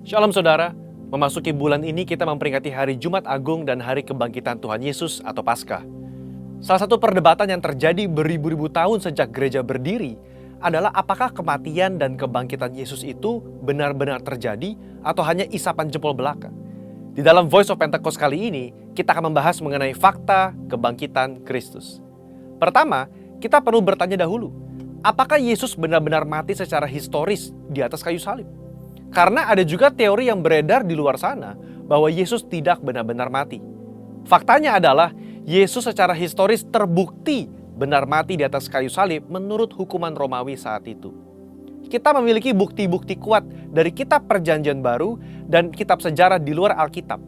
Shalom saudara, memasuki bulan ini kita memperingati hari Jumat Agung dan hari kebangkitan Tuhan Yesus atau Paskah. Salah satu perdebatan yang terjadi beribu-ribu tahun sejak gereja berdiri adalah apakah kematian dan kebangkitan Yesus itu benar-benar terjadi atau hanya isapan jempol belaka. Di dalam Voice of Pentecost kali ini, kita akan membahas mengenai fakta kebangkitan Kristus. Pertama, kita perlu bertanya dahulu, apakah Yesus benar-benar mati secara historis di atas kayu salib? Karena ada juga teori yang beredar di luar sana bahwa Yesus tidak benar-benar mati. Faktanya adalah Yesus secara historis terbukti benar mati di atas kayu salib menurut hukuman Romawi saat itu. Kita memiliki bukti-bukti kuat dari kitab Perjanjian Baru dan kitab sejarah di luar Alkitab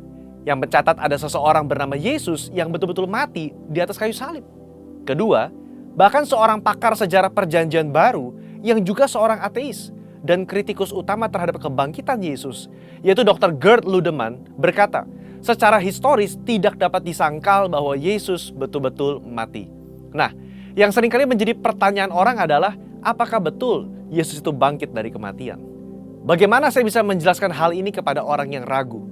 yang mencatat ada seseorang bernama Yesus yang betul-betul mati di atas kayu salib. Kedua, bahkan seorang pakar sejarah Perjanjian Baru yang juga seorang ateis dan kritikus utama terhadap kebangkitan Yesus, yaitu Dr. Gerd Ludemann, berkata, secara historis tidak dapat disangkal bahwa Yesus betul-betul mati. Nah, yang seringkali menjadi pertanyaan orang adalah, apakah betul Yesus itu bangkit dari kematian? Bagaimana saya bisa menjelaskan hal ini kepada orang yang ragu?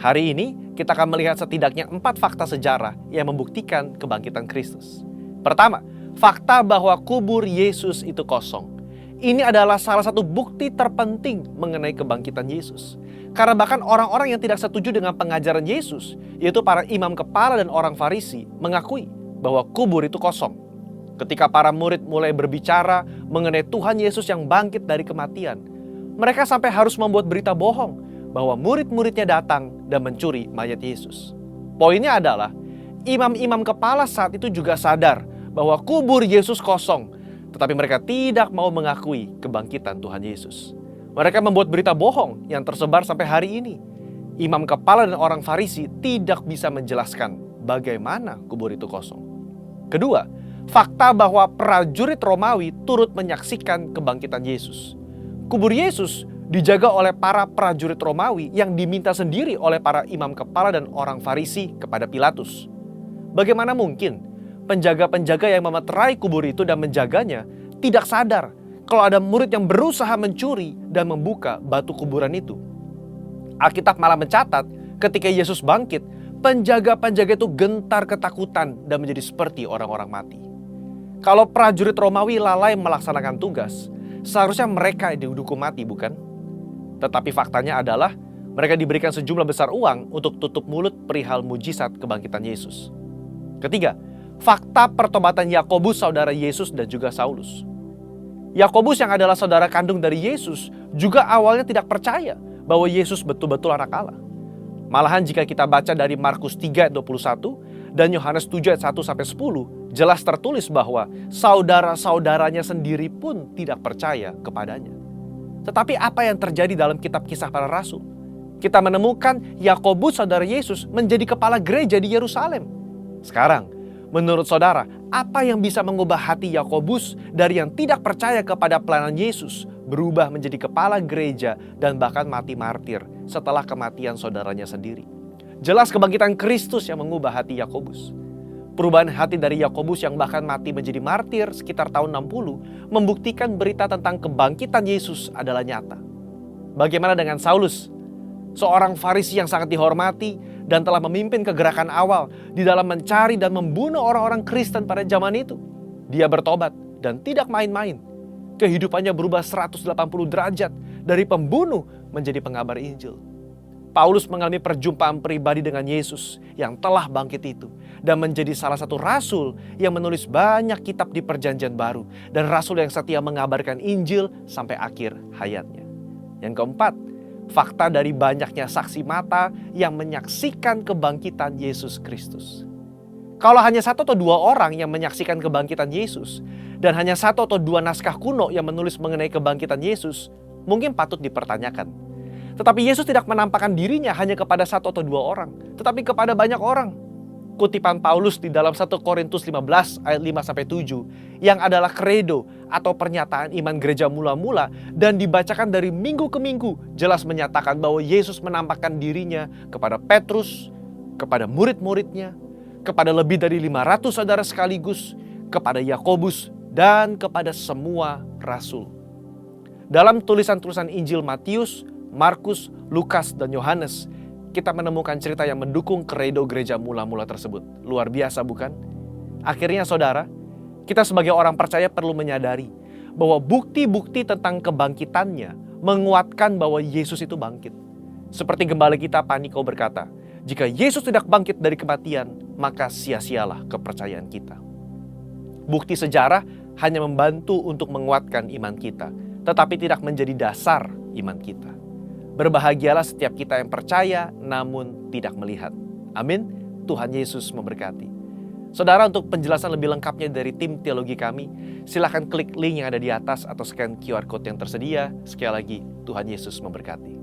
Hari ini, kita akan melihat setidaknya 4 fakta sejarah yang membuktikan kebangkitan Kristus. Pertama, fakta bahwa kubur Yesus itu kosong. Ini adalah salah satu bukti terpenting mengenai kebangkitan Yesus. Karena bahkan orang-orang yang tidak setuju dengan pengajaran Yesus, yaitu para imam kepala dan orang Farisi, mengakui bahwa kubur itu kosong. Ketika para murid mulai berbicara mengenai Tuhan Yesus yang bangkit dari kematian, mereka sampai harus membuat berita bohong bahwa murid-muridnya datang dan mencuri mayat Yesus. Poinnya adalah, imam-imam kepala saat itu juga sadar bahwa kubur Yesus kosong, tetapi mereka tidak mau mengakui kebangkitan Tuhan Yesus. Mereka membuat berita bohong yang tersebar sampai hari ini. Imam kepala dan orang Farisi tidak bisa menjelaskan bagaimana kubur itu kosong. Kedua, fakta bahwa prajurit Romawi turut menyaksikan kebangkitan Yesus. Kubur Yesus dijaga oleh para prajurit Romawi yang diminta sendiri oleh para imam kepala dan orang Farisi kepada Pilatus. Bagaimana mungkin penjaga-penjaga yang memeterai kubur itu dan menjaganya tidak sadar kalau ada murid yang berusaha mencuri dan membuka batu kuburan itu? Alkitab malah mencatat ketika Yesus bangkit, penjaga-penjaga itu gentar ketakutan dan menjadi seperti orang-orang mati. Kalau prajurit Romawi lalai melaksanakan tugas, seharusnya mereka dihukum mati, bukan? Tetapi faktanya adalah mereka diberikan sejumlah besar uang untuk tutup mulut perihal mujizat kebangkitan Yesus. Ketiga, fakta pertobatan Yakobus saudara Yesus dan juga Saulus. Yakobus yang adalah saudara kandung dari Yesus juga awalnya tidak percaya bahwa Yesus betul-betul anak Allah. Malahan jika kita baca dari Markus 3 ayat 21 dan Yohanes 7 ayat 1-10, jelas tertulis bahwa saudara-saudaranya sendiri pun tidak percaya kepadanya. Tetapi apa yang terjadi dalam kitab Kisah Para Rasul? Kita menemukan Yakobus saudara Yesus menjadi kepala gereja di Yerusalem. Sekarang, menurut saudara, apa yang bisa mengubah hati Yakobus dari yang tidak percaya kepada pelayanan Yesus berubah menjadi kepala gereja dan bahkan mati martir setelah kematian saudaranya sendiri? Jelas kebangkitan Kristus yang mengubah hati Yakobus. Perubahan hati dari Yakobus yang bahkan mati menjadi martir sekitar tahun 60 membuktikan berita tentang kebangkitan Yesus adalah nyata. Bagaimana dengan Saulus? Seorang Farisi yang sangat dihormati dan telah memimpin kegerakan awal di dalam mencari dan membunuh orang-orang Kristen pada zaman itu. Dia bertobat dan tidak main-main. Kehidupannya berubah 180 derajat dari pembunuh menjadi pengabar Injil. Paulus mengalami perjumpaan pribadi dengan Yesus yang telah bangkit itu dan menjadi salah satu rasul yang menulis banyak kitab di Perjanjian Baru dan rasul yang setia mengabarkan Injil sampai akhir hayatnya. Yang keempat, fakta dari banyaknya saksi mata yang menyaksikan kebangkitan Yesus Kristus. Kalau hanya 1 atau 2 orang yang menyaksikan kebangkitan Yesus dan hanya 1 atau 2 naskah kuno yang menulis mengenai kebangkitan Yesus, mungkin patut dipertanyakan. Tetapi Yesus tidak menampakkan dirinya hanya kepada 1 atau 2 orang, tetapi kepada banyak orang. Kutipan Paulus di dalam 1 Korintus 15 ayat 5-7 yang adalah kredo atau pernyataan iman gereja mula-mula dan dibacakan dari minggu ke minggu jelas menyatakan bahwa Yesus menampakkan dirinya kepada Petrus, kepada murid-muridnya, kepada lebih dari 500 saudara sekaligus, kepada Yakobus dan kepada semua rasul. Dalam tulisan-tulisan Injil Matius, Markus, Lukas, dan Yohanes, kita menemukan cerita yang mendukung kredo gereja mula-mula tersebut. Luar biasa bukan? Akhirnya saudara, kita sebagai orang percaya perlu menyadari bahwa bukti-bukti tentang kebangkitannya menguatkan bahwa Yesus itu bangkit. Seperti gembala kita Paniko berkata, jika Yesus tidak bangkit dari kematian, maka sia-sialah kepercayaan kita. Bukti sejarah hanya membantu untuk menguatkan iman kita, tetapi tidak menjadi dasar iman kita. Berbahagialah setiap kita yang percaya namun tidak melihat. Amin. Tuhan Yesus memberkati. Saudara, untuk penjelasan lebih lengkapnya dari tim teologi kami, silakan klik link yang ada di atas atau scan QR Code yang tersedia. Sekali lagi, Tuhan Yesus memberkati.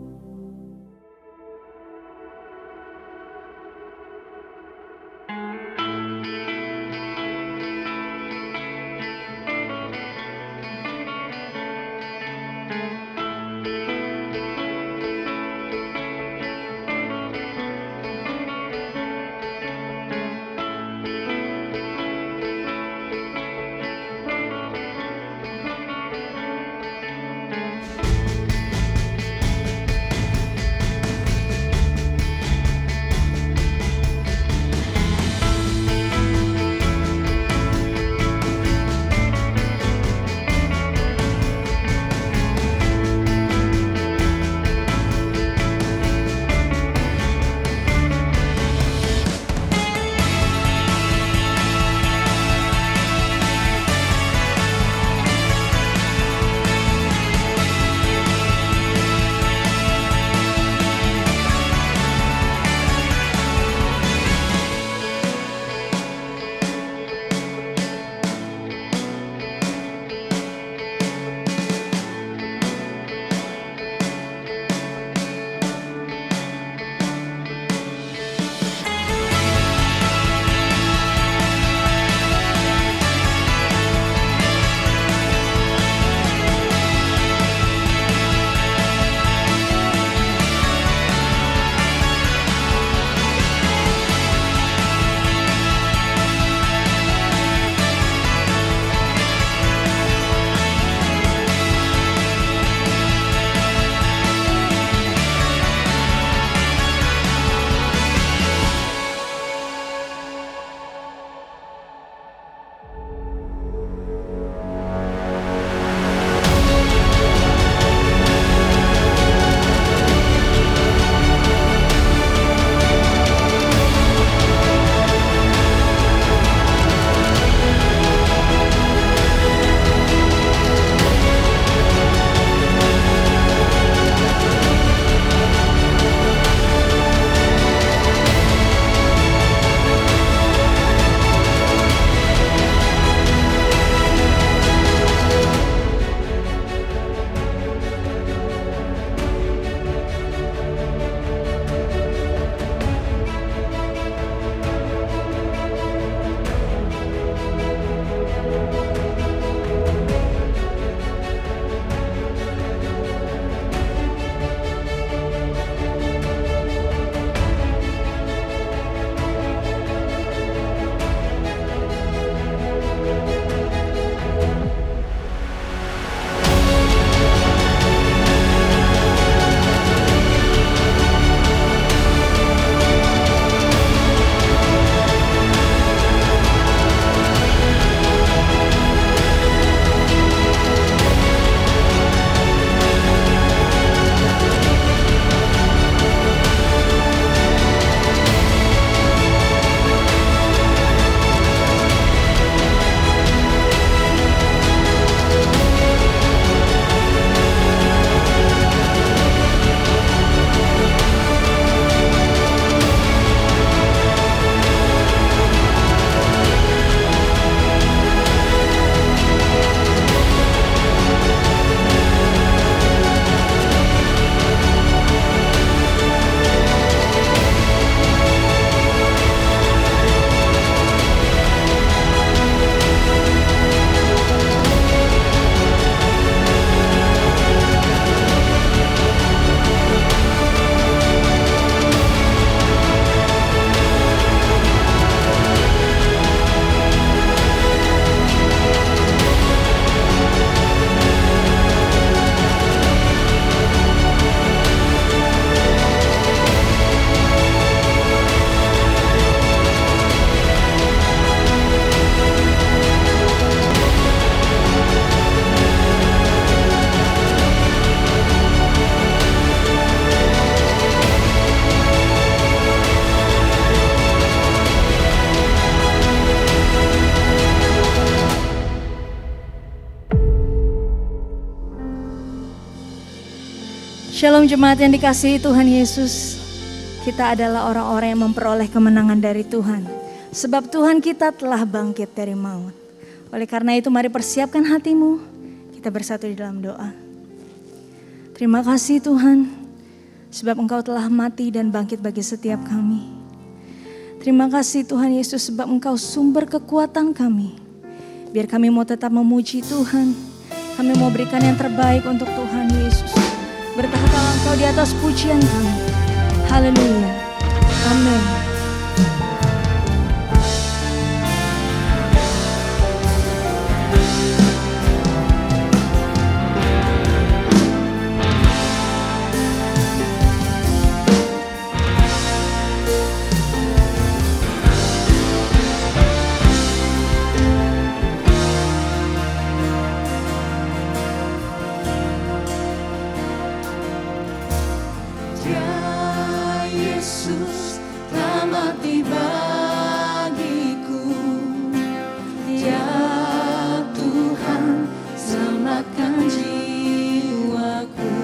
Shalom jemaat yang dikasihi Tuhan Yesus. Kita adalah orang-orang yang memperoleh kemenangan dari Tuhan. Sebab Tuhan kita telah bangkit dari maut. Oleh karena itu mari persiapkan hatimu. Kita bersatu di dalam doa. Terima kasih Tuhan. Sebab Engkau telah mati dan bangkit bagi setiap kami. Terima kasih Tuhan Yesus sebab Engkau sumber kekuatan kami. Biar kami mau tetap memuji Tuhan. Kami mau berikan yang terbaik untuk Tuhan Yesus. Bertahanlah Engkau di atas pujian kami. Haleluya. Amin. Yesus telah mati bagiku. Ya Tuhan, selamatkan jiwaku.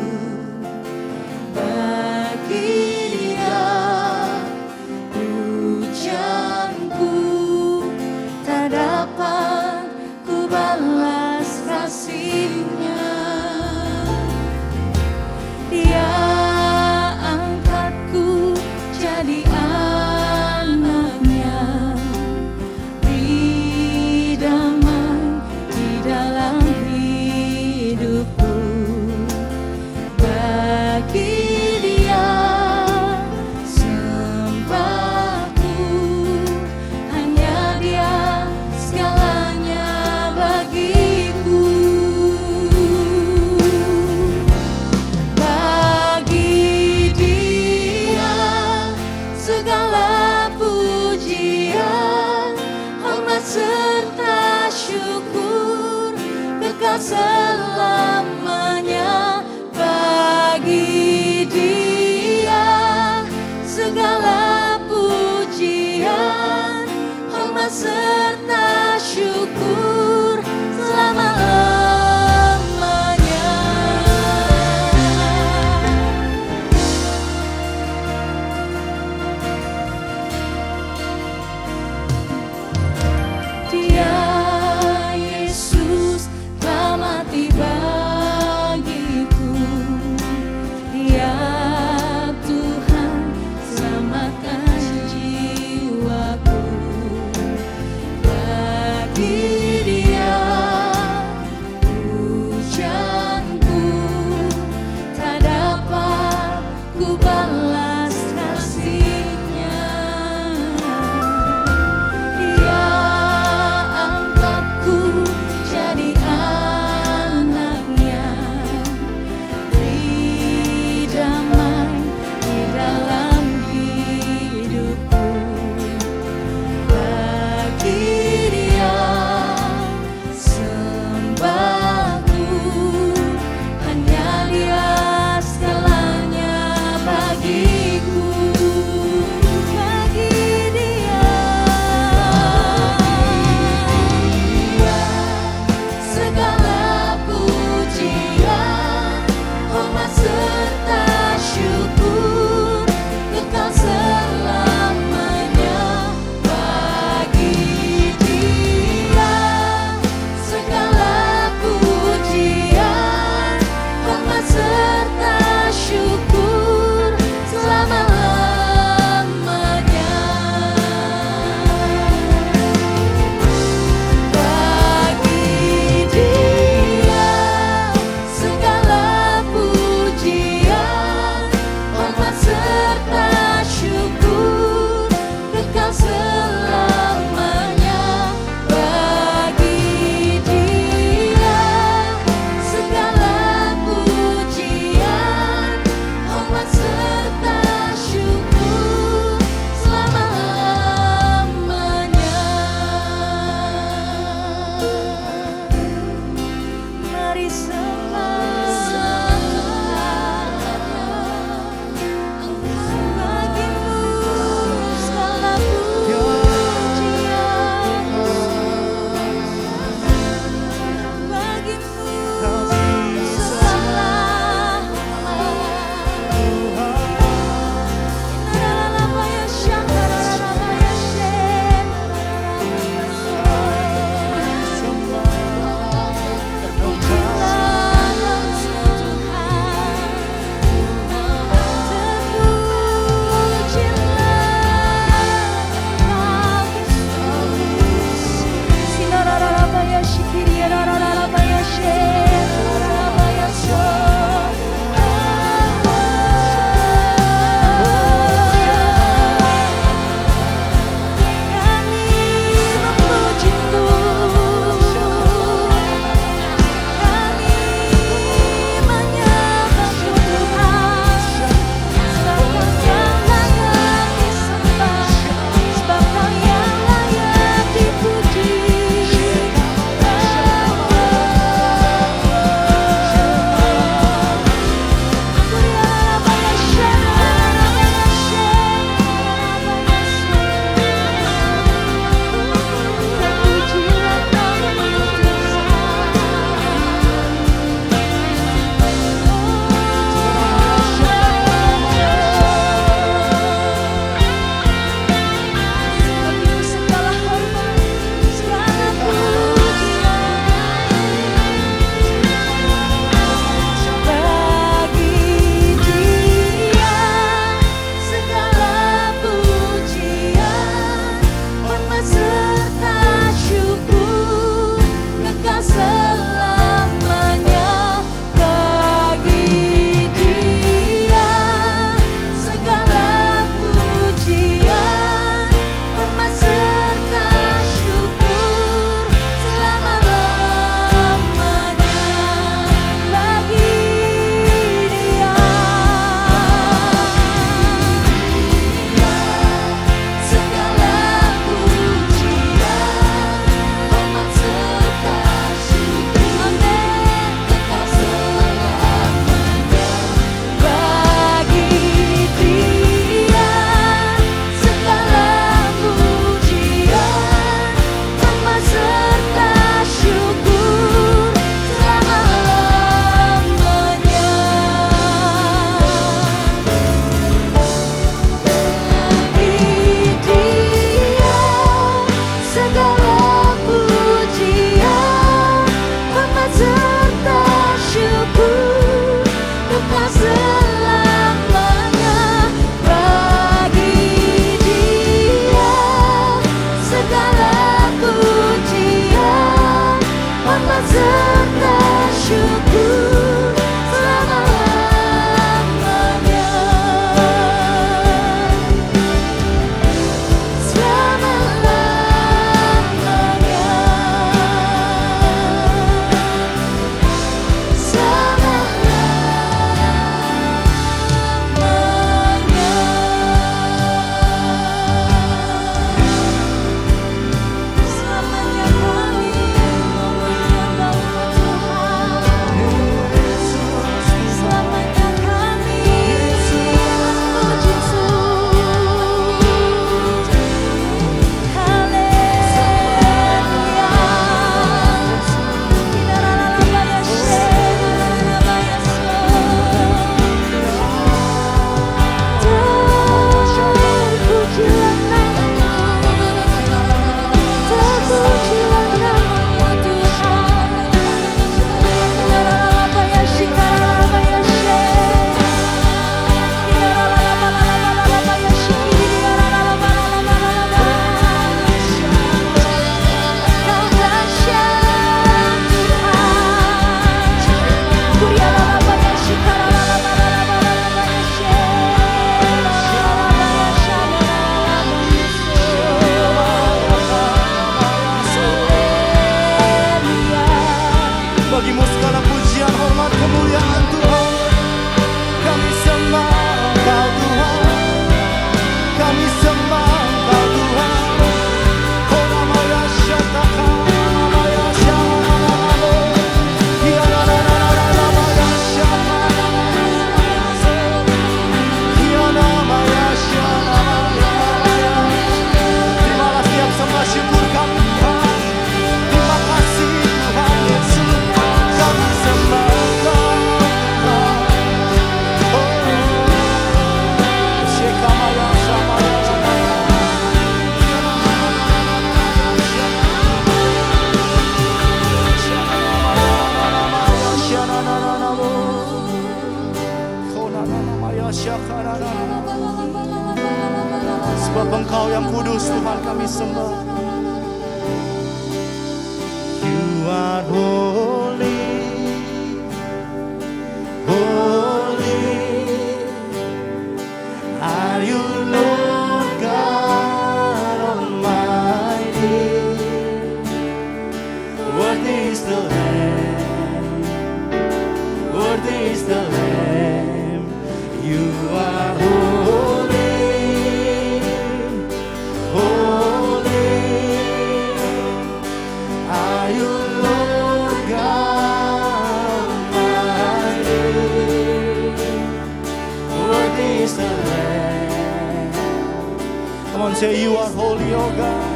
Bagi Dia pujianku, tak dapat ku balas kasih-Nya. Dia jadi anaknya, beri damai di dalam hidupku. Bagi Dia sembahku, hanya Dia segalanya bagiku. Bagi Dia segala pujian, hormat serta syukur kekal selamanya. Bagi Dia segala pujian, hormat serta syukur selama-lamanya. Dia Yesus telah mati bagiku. Ya Tuhan, selamatkan jiwaku. Bagi Dia pujianku, tak dapat ku balas kasih-Nya. Dia angkatku jadi anaknya, beri damai di dalam hidupku. Bagi Dia sembahku, hanya Dia segalanya bagiku. Bagi Dia segala pujian, hormat serta syukur kekal selamanya. Bagi Dia segala pujian, hormat serta syukur selama-lamanya. Sebab Engkau yang kudus Tuhan kami sembah. You are holy, holy are you Lord God Almighty. Worthy is the Lamb, worthy is the Lamb. You are holy, holy are you Lord God Almighty. Worthy is the Lamb. Come on, say you are holy, oh God.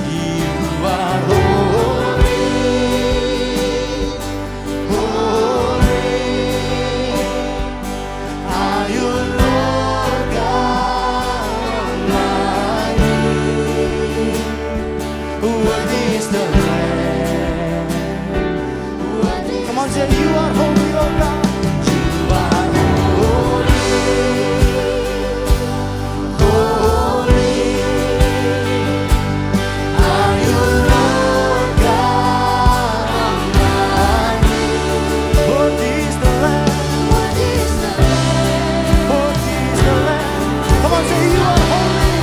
You are holy, holy are you Lord God Almighty. Worthy is the Lamb. Come on, say you are holy, oh God. You are holy, holy are you Lord God Almighty. Worthy is the Lamb, worthy is the Lamb, worthy is the Lamb. Come on, say you are holy,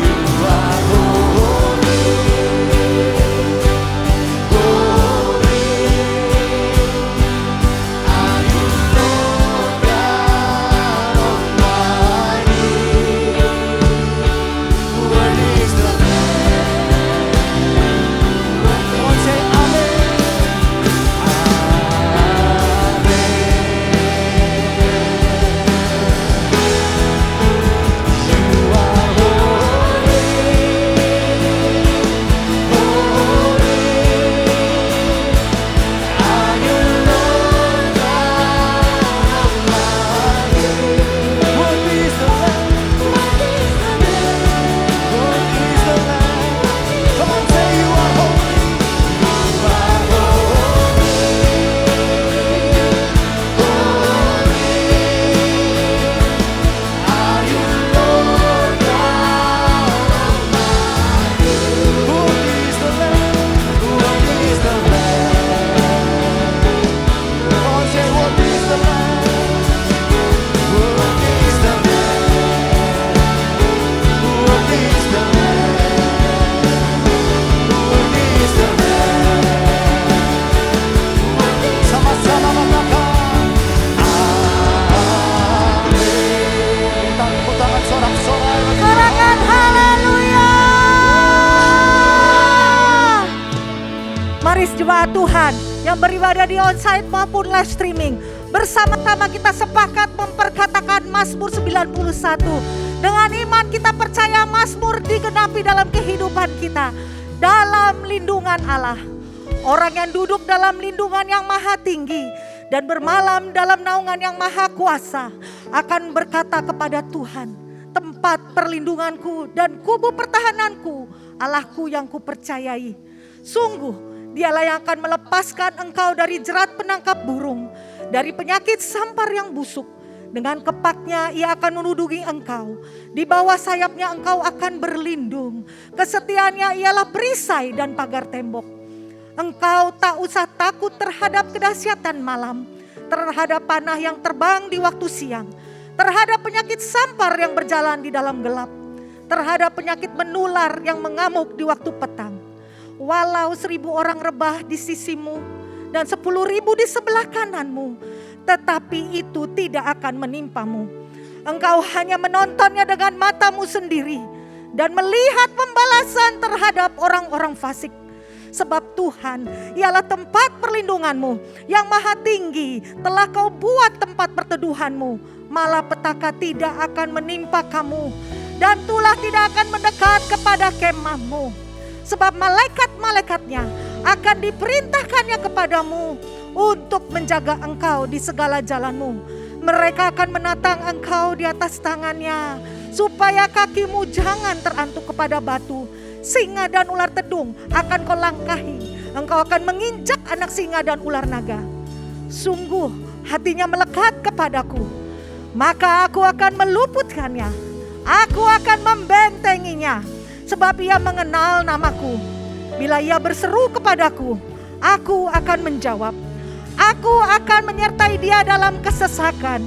you are holy, holy are you Lord God Almighty. Worthy is the Lamb. Come on, say Amen. Sama-sama katakan Amin. Tepuk tangan sorak-sorai bagi Tuhan. Sorakan haleluya. Mari jemaat Tuhan yang beribadah di onsite maupun live streaming, bersama-sama kita sepakat memperkatakan Mazmur 91. Dengan iman kita percaya Mazmur digenapi dalam kehidupan kita, dalam lindungan Allah. Orang yang duduk dalam lindungan yang maha tinggi dan bermalam dalam naungan yang maha kuasa akan berkata kepada Tuhan, tempat perlindunganku dan kubu pertahananku, Allahku yang kupercayai. Sungguh Dialah yang akan melepaskan engkau dari jerat penangkap burung, dari penyakit sampar yang busuk. Dengan kepaknya ia akan menudungi engkau. Di bawah sayapnya engkau akan berlindung. Kesetiaannya ialah perisai dan pagar tembok. Engkau tak usah takut terhadap kedahsyatan malam, terhadap panah yang terbang di waktu siang, terhadap penyakit sampar yang berjalan di dalam gelap, terhadap penyakit menular yang mengamuk di waktu petang. Walau 1.000 orang rebah di sisimu dan 10.000 di sebelah kananmu, tetapi itu tidak akan menimpamu. Engkau hanya menontonnya dengan matamu sendiri dan melihat pembalasan terhadap orang-orang fasik. Sebab Tuhan ialah tempat perlindunganmu yang maha tinggi, telah kau buat tempat perteduhanmu. Malapetaka tidak akan menimpa kamu dan tulah tidak akan mendekat kepada kemahmu. Sebab malaikat-malaikatnya akan diperintahkannya kepadamu untuk menjaga engkau di segala jalanmu. Mereka akan menatang engkau di atas tangannya, supaya kakimu jangan terantuk kepada batu. Singa dan ular tedung akan kau langkahi. Engkau akan menginjak anak singa dan ular naga. Sungguh hatinya melekat kepadaku. maka aku akan meluputkannya. Aku akan membentenginya, sebab ia mengenal namaku. Bila ia berseru kepadaku, aku akan menjawab. Aku akan menyertai dia dalam kesesakan.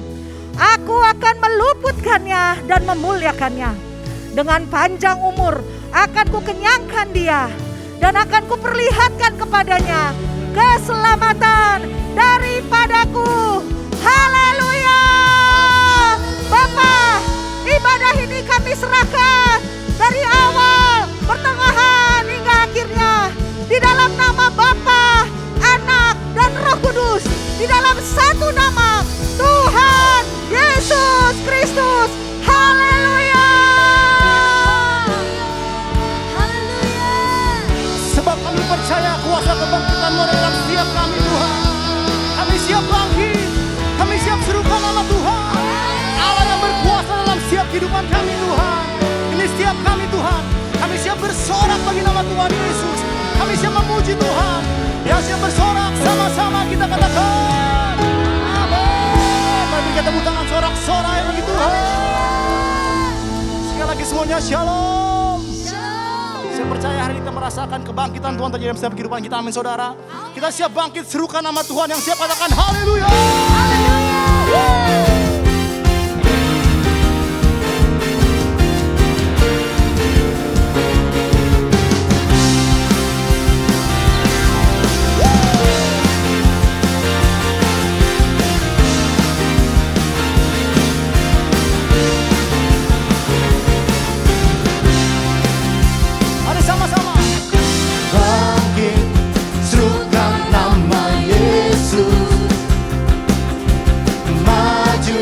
Aku akan meluputkannya dan memuliakannya. Dengan panjang umur akan kukenyangkan dia, dan akan kuperlihatkan kepadanya keselamatan daripadaku. Haleluya. Bapa, ibadah ini kami serahkan dari awal, pertengahan hingga akhirnya di dalam nama Bapa, Anak, dan Roh Kudus, di dalam satu nama, Tuhan Yesus Kristus. Haleluya. Sebab kami percaya kuasa kebangkitan-Mu dalam setiap kami Tuhan. Kami siap bangkit, kami siap serukan nama Tuhan. Allah yang berkuasa dalam setiap kehidupan kami Tuhan. Ini setiap kami Tuhan. Kami siap bersorak bagi nama Tuhan Yesus. Kami siap memuji Tuhan. Yang siap bersorak sama-sama kita katakan amin. Mari kita tepuk tangan sorak-sorai bagi Tuhan. Sekali lagi semuanya shalom. Saya percaya hari ini kita merasakan kebangkitan Tuhan terjadi dalam setiap kehidupan kita. Amin saudara. Kita siap bangkit, serukan nama Tuhan. Yang siap katakan haleluya. Mari sama-sama. Bangkit, serukan nama Yesus. Maju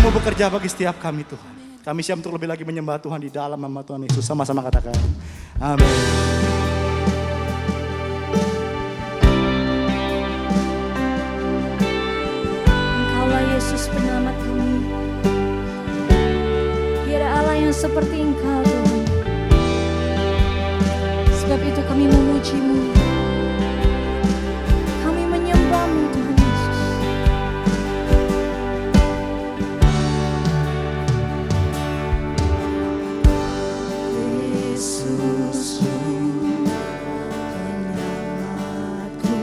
Firman-Mu bekerja bagi setiap kami Tuhan. Kami siap untuk lebih lagi menyembah Tuhan di dalam nama Tuhan Yesus. Sama-sama katakan. Amin. Engkaulah Yesus penyelamat kami. Tiada Allah yang seperti Engkau Tuhan. Sebab itu kami memuji-Mu. Kami menyembah-Mu Tuhan Yesus. Yesusku, penyelamatku,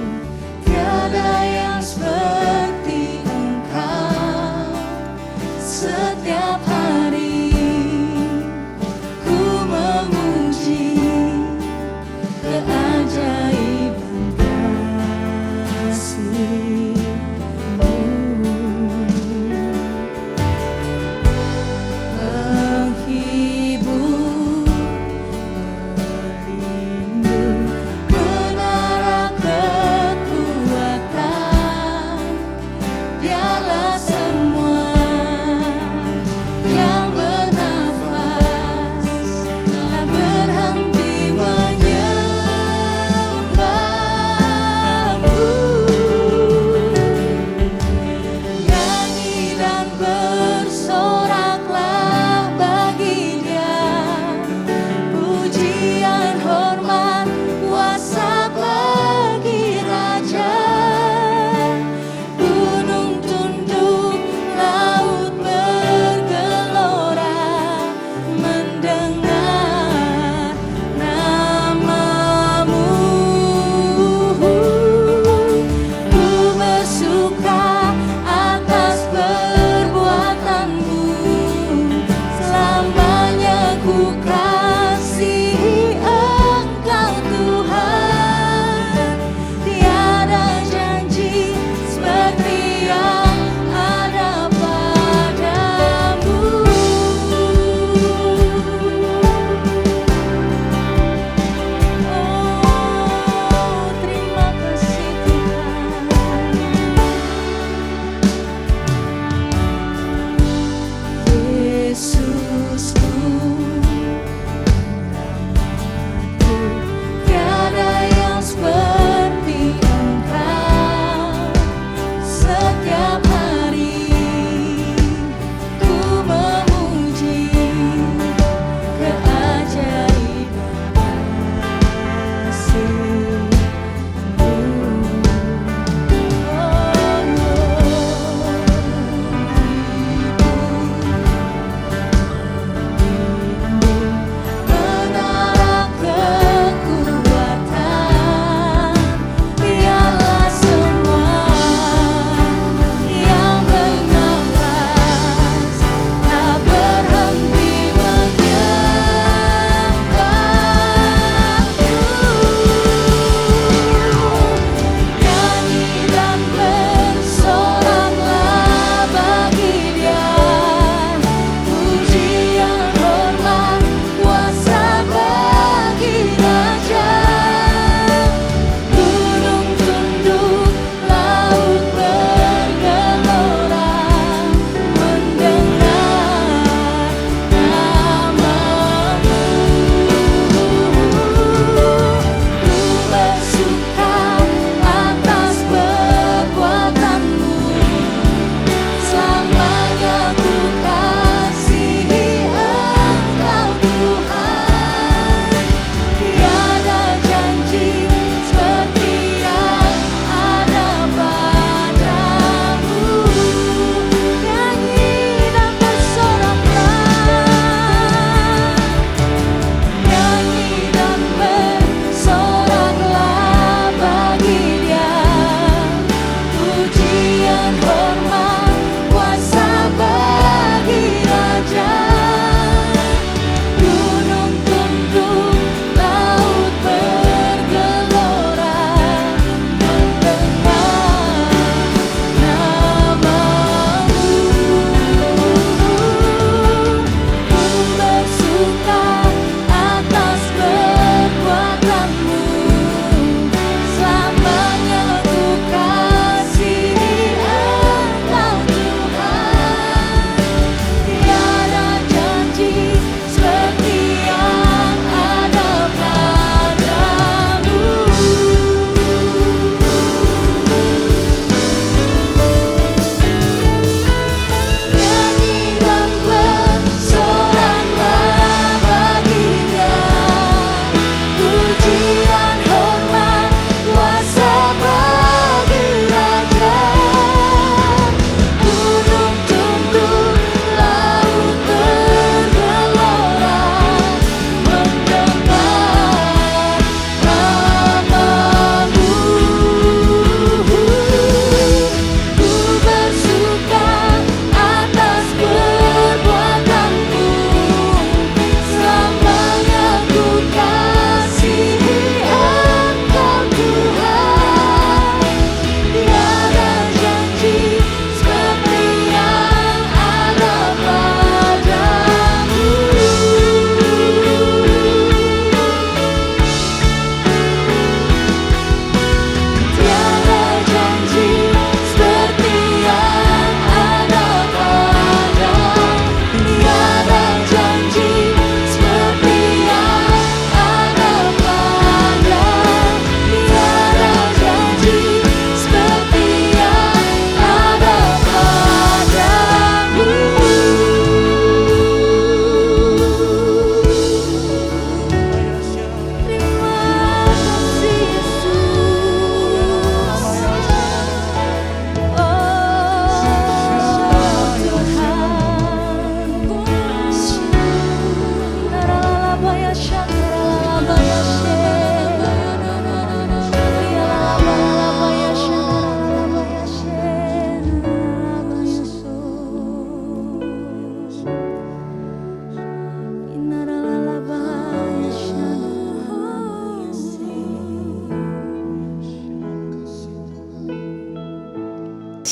tiada yang seperti Engkau. Setiap hari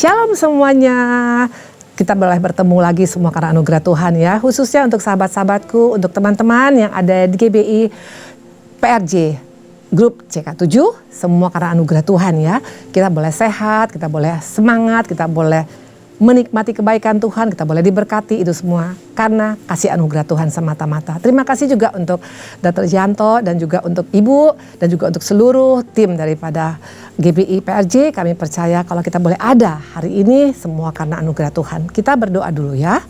Shalom semuanya. Kita boleh bertemu lagi semua karena anugerah Tuhan ya. Khususnya untuk sahabat-sahabatku, untuk teman-teman yang ada di GBI PRJ Grup CK7. Semua karena anugerah Tuhan ya. Kita boleh sehat, kita boleh semangat, kita boleh menikmati kebaikan Tuhan, kita boleh diberkati, itu semua karena kasih anugerah Tuhan semata-mata. Terima kasih juga untuk Dr. Janto dan juga untuk Ibu dan juga untuk seluruh tim daripada GBI PRJ. Kami percaya kalau kita boleh ada hari ini semua karena anugerah Tuhan. Kita berdoa dulu ya.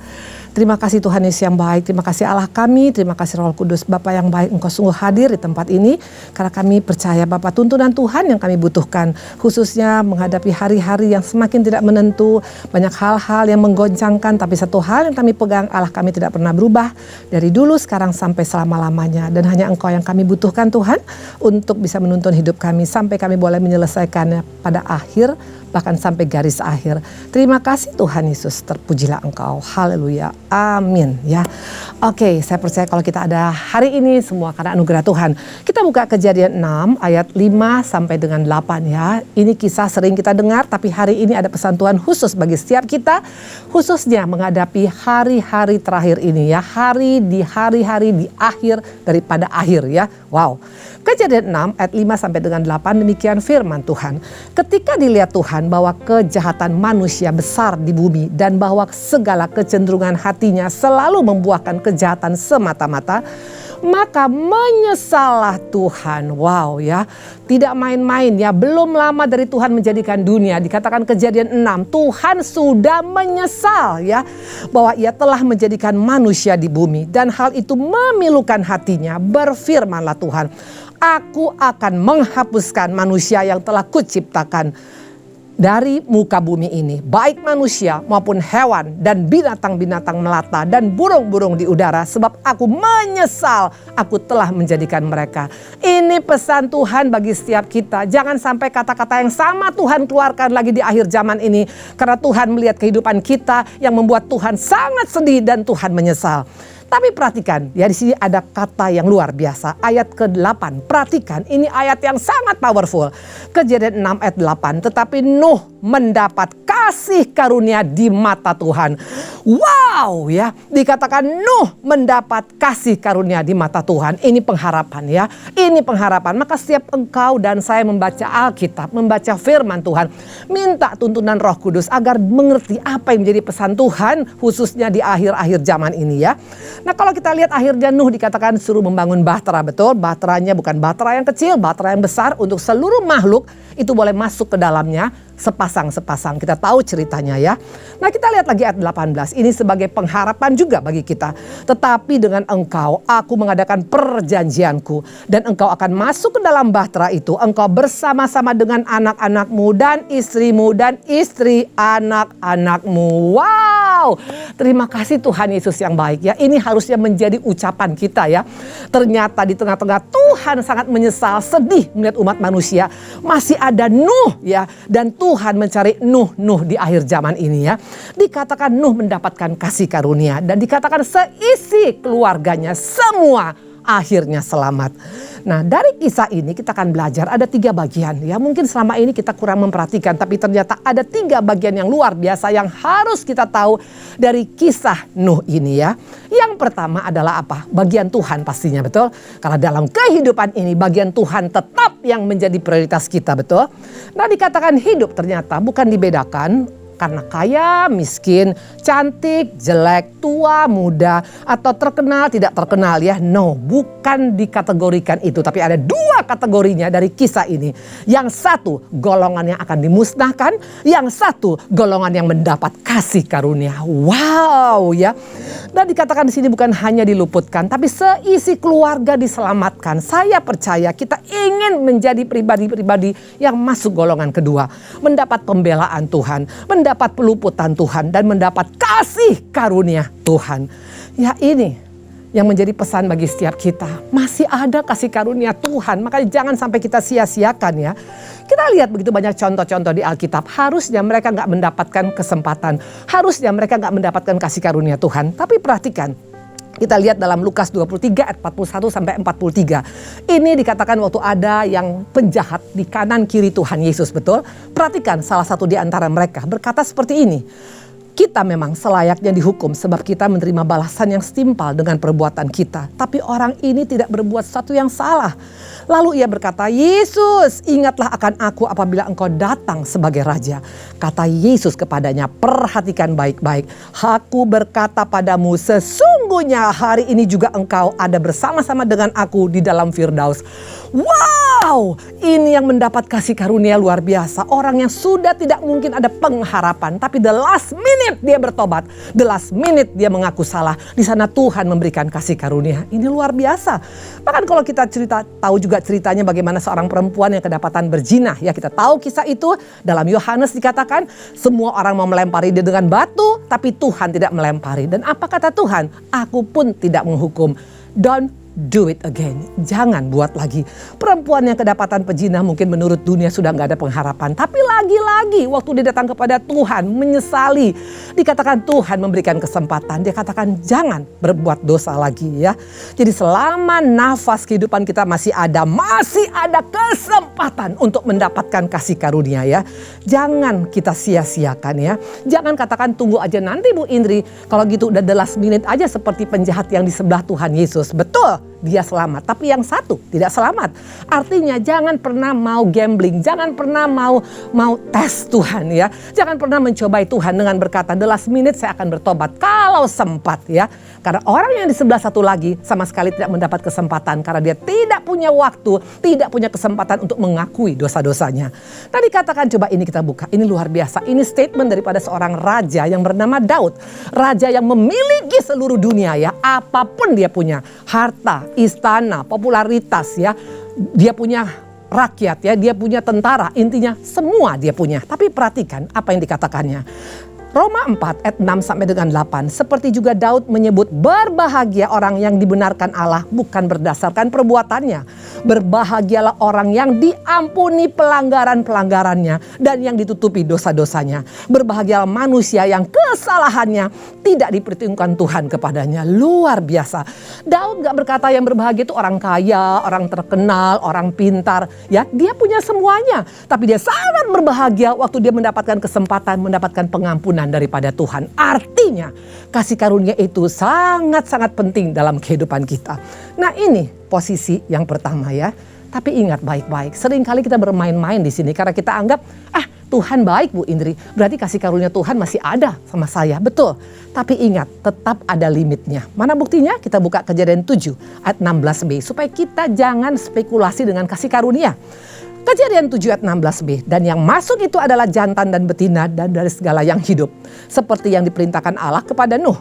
Terima kasih Tuhan Yesus yang baik, terima kasih Allah kami, terima kasih Roh Kudus Bapa yang baik, Engkau sungguh hadir di tempat ini. Karena kami percaya Bapa tuntunan Tuhan yang kami butuhkan, khususnya menghadapi hari-hari yang semakin tidak menentu, banyak hal-hal yang menggoncangkan, tapi satu hal yang kami pegang, Allah kami tidak pernah berubah, dari dulu sekarang sampai selama-lamanya. Dan hanya Engkau yang kami butuhkan Tuhan, untuk bisa menuntun hidup kami, sampai kami boleh menyelesaikannya pada akhir, bahkan sampai garis akhir. Terima kasih Tuhan Yesus, terpujilah Engkau. Haleluya. Amin ya. Oke, saya percaya kalau kita ada hari ini semua karena anugerah Tuhan. Kita buka Kejadian 6 ayat 5 sampai dengan 8 ya. Ini kisah sering kita dengar, tapi hari ini ada pesan Tuhan khusus bagi setiap kita, khususnya menghadapi hari-hari terakhir ini ya. Hari-hari di akhir daripada akhir ya. Wow. Kejadian 6 ayat 5 sampai dengan 8 demikian firman Tuhan. Ketika dilihat Tuhan bahwa kejahatan manusia besar di bumi dan bahwa segala kecenderungan hatinya selalu membuahkan kejahatan semata-mata, maka menyesallah Tuhan. Wow ya, tidak main-main ya. Belum lama dari Tuhan menjadikan dunia, dikatakan Kejadian 6, Tuhan sudah menyesal ya, bahwa ia telah menjadikan manusia di bumi. Dan hal itu memilukan hatinya. Berfirmanlah Tuhan, Aku akan menghapuskan manusia yang telah kuciptakan dari muka bumi ini, baik manusia maupun hewan dan binatang-binatang melata dan burung-burung di udara, sebab aku menyesal aku telah menjadikan mereka. Ini pesan Tuhan bagi setiap kita. Jangan sampai kata-kata yang sama Tuhan keluarkan lagi di akhir zaman ini, karena Tuhan melihat kehidupan kita yang membuat Tuhan sangat sedih dan Tuhan menyesal. Tapi perhatikan, ya di sini ada kata yang luar biasa. Ayat ke-8, perhatikan ini ayat yang sangat powerful. Kejadian 6 ayat 8, tetapi Nuh mendapat kasih karunia di mata Tuhan. Wow ya, dikatakan Nuh mendapat kasih karunia di mata Tuhan. Ini pengharapan ya, ini pengharapan. Maka setiap engkau dan saya membaca Alkitab, membaca firman Tuhan, minta tuntunan Roh Kudus agar mengerti apa yang menjadi pesan Tuhan, khususnya di akhir-akhir zaman ini ya. Nah kalau kita lihat akhirnya Nuh dikatakan suruh membangun bahtera, betul? Bahteranya bukan bahtera yang kecil, bahtera yang besar untuk seluruh makhluk itu boleh masuk ke dalamnya sepasang-sepasang. Kita tahu ceritanya ya. Nah kita lihat lagi ayat 18. Ini sebagai pengharapan juga bagi kita. Tetapi dengan engkau aku mengadakan perjanjianku, dan engkau akan masuk ke dalam bahtera itu, engkau bersama-sama dengan anak-anakmu dan istrimu dan istri anak-anakmu. Wow. Terima kasih Tuhan Yesus yang baik ya. Ini harusnya menjadi ucapan kita ya. Ternyata di tengah-tengah Tuhan sangat menyesal, sedih melihat umat manusia. Masih ada Nuh ya. Dan Tuhan mencari Nuh di akhir zaman ini ya. Dikatakan Nuh mendapatkan kasih karunia. Dan dikatakan seisi keluarganya semua akhirnya selamat. Nah dari kisah ini kita akan belajar ada 3 bagian ya. Mungkin selama ini kita kurang memperhatikan, tapi ternyata ada 3 bagian yang luar biasa yang harus kita tahu dari kisah Nuh ini ya. Yang pertama adalah apa? Bagian Tuhan pastinya, betul? Karena dalam kehidupan ini bagian Tuhan tetap yang menjadi prioritas kita, betul? Nah dikatakan hidup ternyata bukan dibedakan karena kaya, miskin, cantik, jelek, tua, muda, atau terkenal, tidak terkenal ya. No, bukan dikategorikan itu. Tapi ada 2 kategorinya dari kisah ini. Yang satu, golongan yang akan dimusnahkan. Yang satu, golongan yang mendapat kasih karunia. Wow ya. Dan dikatakan di sini bukan hanya diluputkan, tapi seisi keluarga diselamatkan. Saya percaya kita ingin menjadi pribadi-pribadi yang masuk golongan kedua. Mendapat pembelaan Tuhan, mendapat peluputan Tuhan, dan mendapat kasih karunia Tuhan. Ya ini yang menjadi pesan bagi setiap kita. Masih ada kasih karunia Tuhan, makanya jangan sampai kita sia-siakan ya. Kita lihat begitu banyak contoh-contoh di Alkitab. Harusnya mereka gak mendapatkan kesempatan. Harusnya mereka gak mendapatkan kasih karunia Tuhan. Tapi perhatikan, Kita lihat dalam Lukas 23 ayat 41 sampai 43. Ini dikatakan waktu ada yang penjahat di kanan kiri Tuhan Yesus, betul? Perhatikan salah satu di antara mereka berkata seperti ini. Kita memang selayaknya dihukum sebab kita menerima balasan yang setimpal dengan perbuatan kita. Tapi orang ini tidak berbuat sesuatu yang salah. Lalu ia berkata, Yesus, ingatlah akan aku apabila engkau datang sebagai raja. Kata Yesus kepadanya, perhatikan baik-baik. Aku berkata padamu, sesungguhnya hari ini juga engkau ada bersama-sama dengan aku di dalam Firdaus. Wow, ini yang mendapat kasih karunia luar biasa. Orang yang sudah tidak mungkin ada pengharapan, tapi the last minute dia bertobat. The last minute dia mengaku salah. Di sana Tuhan memberikan kasih karunia. Ini luar biasa. Bahkan kalau kita tahu juga ceritanya bagaimana seorang perempuan yang kedapatan berzina. Ya, kita tahu kisah itu. Dalam Yohanes dikatakan semua orang mau melempari dia dengan batu, tapi Tuhan tidak melempari. Dan apa kata Tuhan? Aku pun tidak menghukum. Don't do it again. Jangan buat lagi. Perempuan yang kedapatan pezina mungkin menurut dunia sudah nggak ada pengharapan. Tapi lagi-lagi waktu dia datang kepada Tuhan menyesali. Dikatakan Tuhan memberikan kesempatan. Dia katakan jangan berbuat dosa lagi ya. Jadi selama nafas kehidupan kita masih ada kesempatan untuk mendapatkan kasih karunia ya. Jangan kita sia-siakan ya. Jangan katakan tunggu aja nanti Bu Indri. Kalau gitu udah the last minute aja seperti penjahat yang di sebelah Tuhan Yesus. Betul. Dia selamat, tapi yang satu tidak selamat. Artinya jangan pernah mau gambling, jangan pernah mau tes Tuhan ya. Jangan pernah mencobai Tuhan dengan berkata the last minute saya akan bertobat kalau sempat ya. Karena orang yang di sebelah satu lagi sama sekali tidak mendapat kesempatan karena dia tidak punya waktu, tidak punya kesempatan untuk mengakui dosa-dosanya. Tadi katakan coba ini kita buka, ini luar biasa. Ini statement daripada seorang raja yang bernama Daud. Raja yang memiliki seluruh dunia ya, apapun dia punya, harta, istana, popularitas ya. Dia punya rakyat ya, dia punya tentara, intinya semua dia punya. Tapi perhatikan apa yang dikatakannya. Roma 4 ayat 6 sampai dengan 8. Seperti juga Daud menyebut berbahagia orang yang dibenarkan Allah bukan berdasarkan perbuatannya. Berbahagialah orang yang diampuni pelanggaran-pelanggarannya dan yang ditutupi dosa-dosanya. Berbahagialah manusia yang kesalahannya tidak diperhitungkan Tuhan kepadanya. Luar biasa. Daud gak berkata yang berbahagia itu orang kaya, orang terkenal, orang pintar. Ya, dia punya semuanya. Tapi dia sangat berbahagia waktu dia mendapatkan kesempatan, mendapatkan pengampunan daripada Tuhan. Artinya kasih karunia itu sangat-sangat penting dalam kehidupan kita. Nah ini posisi yang pertama ya. Tapi ingat baik-baik, seringkali kita bermain-main di sini karena kita anggap Tuhan baik Bu Indri, berarti kasih karunia Tuhan masih ada sama saya. Betul, tapi ingat tetap ada limitnya. Mana buktinya? Kita buka Kejadian 7 ayat 16b supaya kita jangan spekulasi dengan kasih karunia. Kejadian 7 ayat 16b, dan yang masuk itu adalah jantan dan betina dan dari segala yang hidup. Seperti yang diperintahkan Allah kepada Nuh.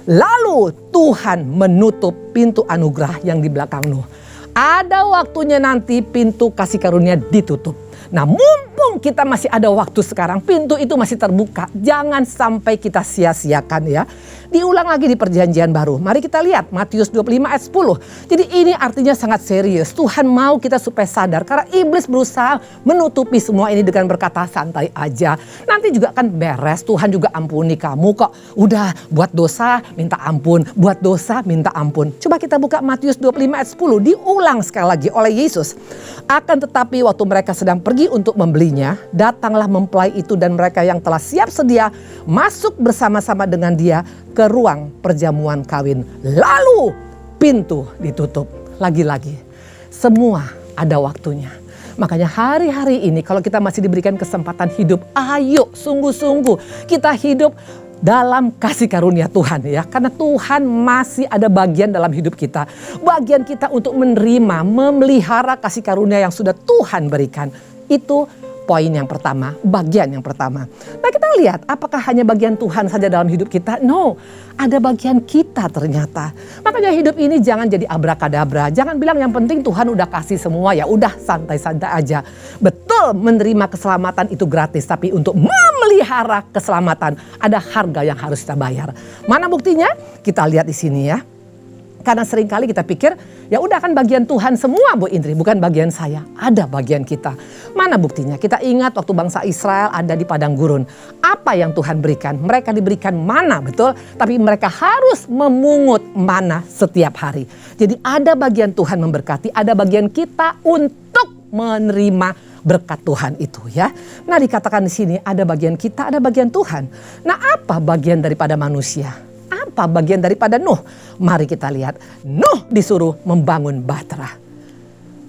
Lalu Tuhan menutup pintu anugerah yang di belakang Nuh. Ada waktunya nanti pintu kasih karunia ditutup. Nah mumpung kita masih ada waktu sekarang, pintu itu masih terbuka. Jangan sampai kita sia-siakan ya. Diulang lagi di perjanjian baru. Mari kita lihat Matius 25 ayat 10. Jadi ini artinya sangat serius. Tuhan mau kita supaya sadar. Karena iblis berusaha menutupi semua ini dengan berkata santai aja. Nanti juga akan beres. Tuhan juga ampuni kamu kok. Udah buat dosa minta ampun. Buat dosa minta ampun. Coba kita buka Matius 25 ayat 10. Diulang sekali lagi oleh Yesus. Akan tetapi waktu mereka sedang pergi untuk membelinya, datanglah mempelai itu dan mereka yang telah siap sedia masuk bersama-sama dengan dia ke ruang perjamuan kawin. Lalu pintu ditutup. Lagi-lagi semua ada waktunya. Makanya hari-hari ini kalau kita masih diberikan kesempatan hidup, ayo sungguh-sungguh kita hidup dalam kasih karunia Tuhan ya. Karena Tuhan masih ada bagian dalam hidup kita. Bagian kita untuk menerima, memelihara kasih karunia yang sudah Tuhan berikan. Itu poin yang pertama, bagian yang pertama. Nah kita lihat apakah hanya bagian Tuhan saja dalam hidup kita? No, ada bagian kita ternyata. Makanya hidup ini jangan jadi abrakadabra. Jangan bilang yang penting Tuhan udah kasih semua ya udah santai-santai aja. Betul menerima keselamatan itu gratis. Tapi untuk memelihara keselamatan ada harga yang harus kita bayar. Mana buktinya? Kita lihat di sini ya. Karena seringkali kita pikir, ya udah kan bagian Tuhan semua Bu Indri, bukan bagian saya. Ada bagian kita. Mana buktinya? Kita ingat waktu bangsa Israel ada di padang gurun. Apa yang Tuhan berikan? Mereka diberikan mana, betul? Tapi mereka harus memungut mana setiap hari. Jadi ada bagian Tuhan memberkati, ada bagian kita untuk menerima berkat Tuhan itu ya. Nah dikatakan di sini ada bagian kita, ada bagian Tuhan. Nah apa bagian daripada manusia? Apa bagian daripada Nuh? Mari kita lihat. Nuh disuruh membangun bahtera.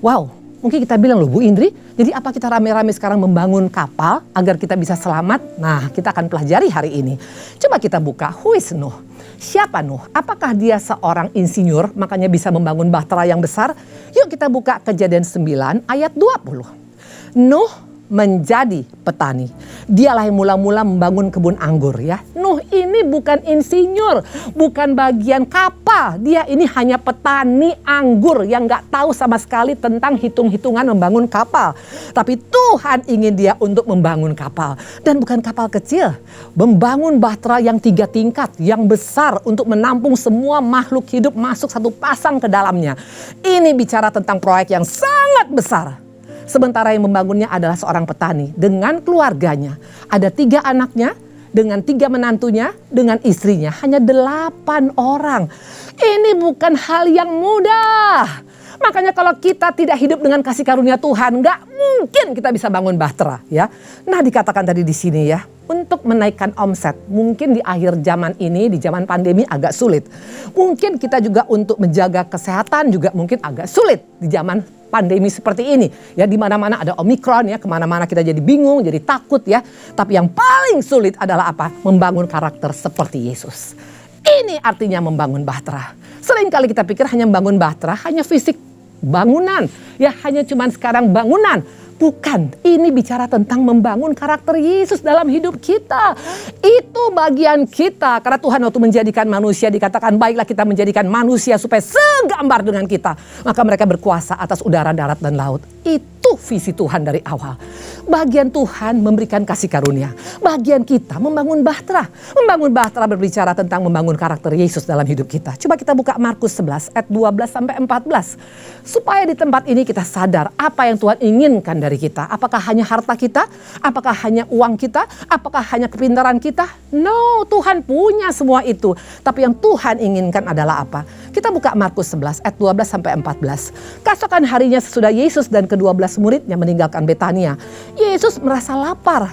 Wow, mungkin kita bilang loh Bu Indri, jadi apa kita rame-rame sekarang membangun kapal agar kita bisa selamat? Nah kita akan pelajari hari ini. Coba kita buka, who is Nuh? Siapa Nuh? Apakah dia seorang insinyur makanya bisa membangun bahtera yang besar? Yuk kita buka Kejadian 9 ayat 20. Nuh menjadi petani. Dialah yang mula-mula membangun kebun anggur ya. Nuh ini bukan insinyur, bukan bagian kapal. Dia ini hanya petani anggur yang gak tahu sama sekali tentang hitung-hitungan membangun kapal. Tapi Tuhan ingin dia untuk membangun kapal. Dan bukan kapal kecil. Membangun bahtera yang 3 tingkat, yang besar untuk menampung semua makhluk hidup masuk satu pasang ke dalamnya. Ini bicara tentang proyek yang sangat besar. Sementara yang membangunnya adalah seorang petani dengan keluarganya. Ada 3 anaknya, dengan 3 menantunya, dengan istrinya. Hanya 8 orang. Ini bukan hal yang mudah. Makanya kalau kita tidak hidup dengan kasih karunia Tuhan, nggak mungkin kita bisa bangun bahtera ya. Nah dikatakan tadi di sini ya, untuk menaikkan omset. Mungkin di akhir zaman ini, di zaman pandemi agak sulit. Mungkin kita juga untuk menjaga kesehatan juga mungkin agak sulit di zaman pandemi seperti ini ya, di mana-mana ada Omikron ya, kemana-mana kita jadi bingung, jadi takut ya. Tapi yang paling sulit adalah apa? Membangun karakter seperti Yesus. Ini artinya membangun bahtera. Seringkali kita pikir hanya membangun bahtera, hanya fisik bangunan ya, hanya cuman sekarang bangunan. Bukan, ini bicara tentang membangun karakter Yesus dalam hidup kita. Itu bagian kita. Karena Tuhan waktu menjadikan manusia dikatakan baiklah kita menjadikan manusia supaya segambar dengan kita. Maka mereka berkuasa atas udara, darat, dan laut. Itu visi Tuhan dari awal. Bagian Tuhan memberikan kasih karunia. Bagian kita membangun bahtera. Membangun bahtera berbicara tentang membangun karakter Yesus dalam hidup kita. Coba kita buka Markus 11 ayat 12-14. Supaya di tempat ini kita sadar apa yang Tuhan inginkan dari kita. Apakah hanya harta kita? Apakah hanya uang kita? Apakah hanya kepintaran kita? No, Tuhan punya semua itu. Tapi yang Tuhan inginkan adalah apa? Kita buka Markus 11 ayat 12-14. Keesokan harinya sesudah Yesus dan ke-12 muridnya meninggalkan Betania, Yesus merasa lapar.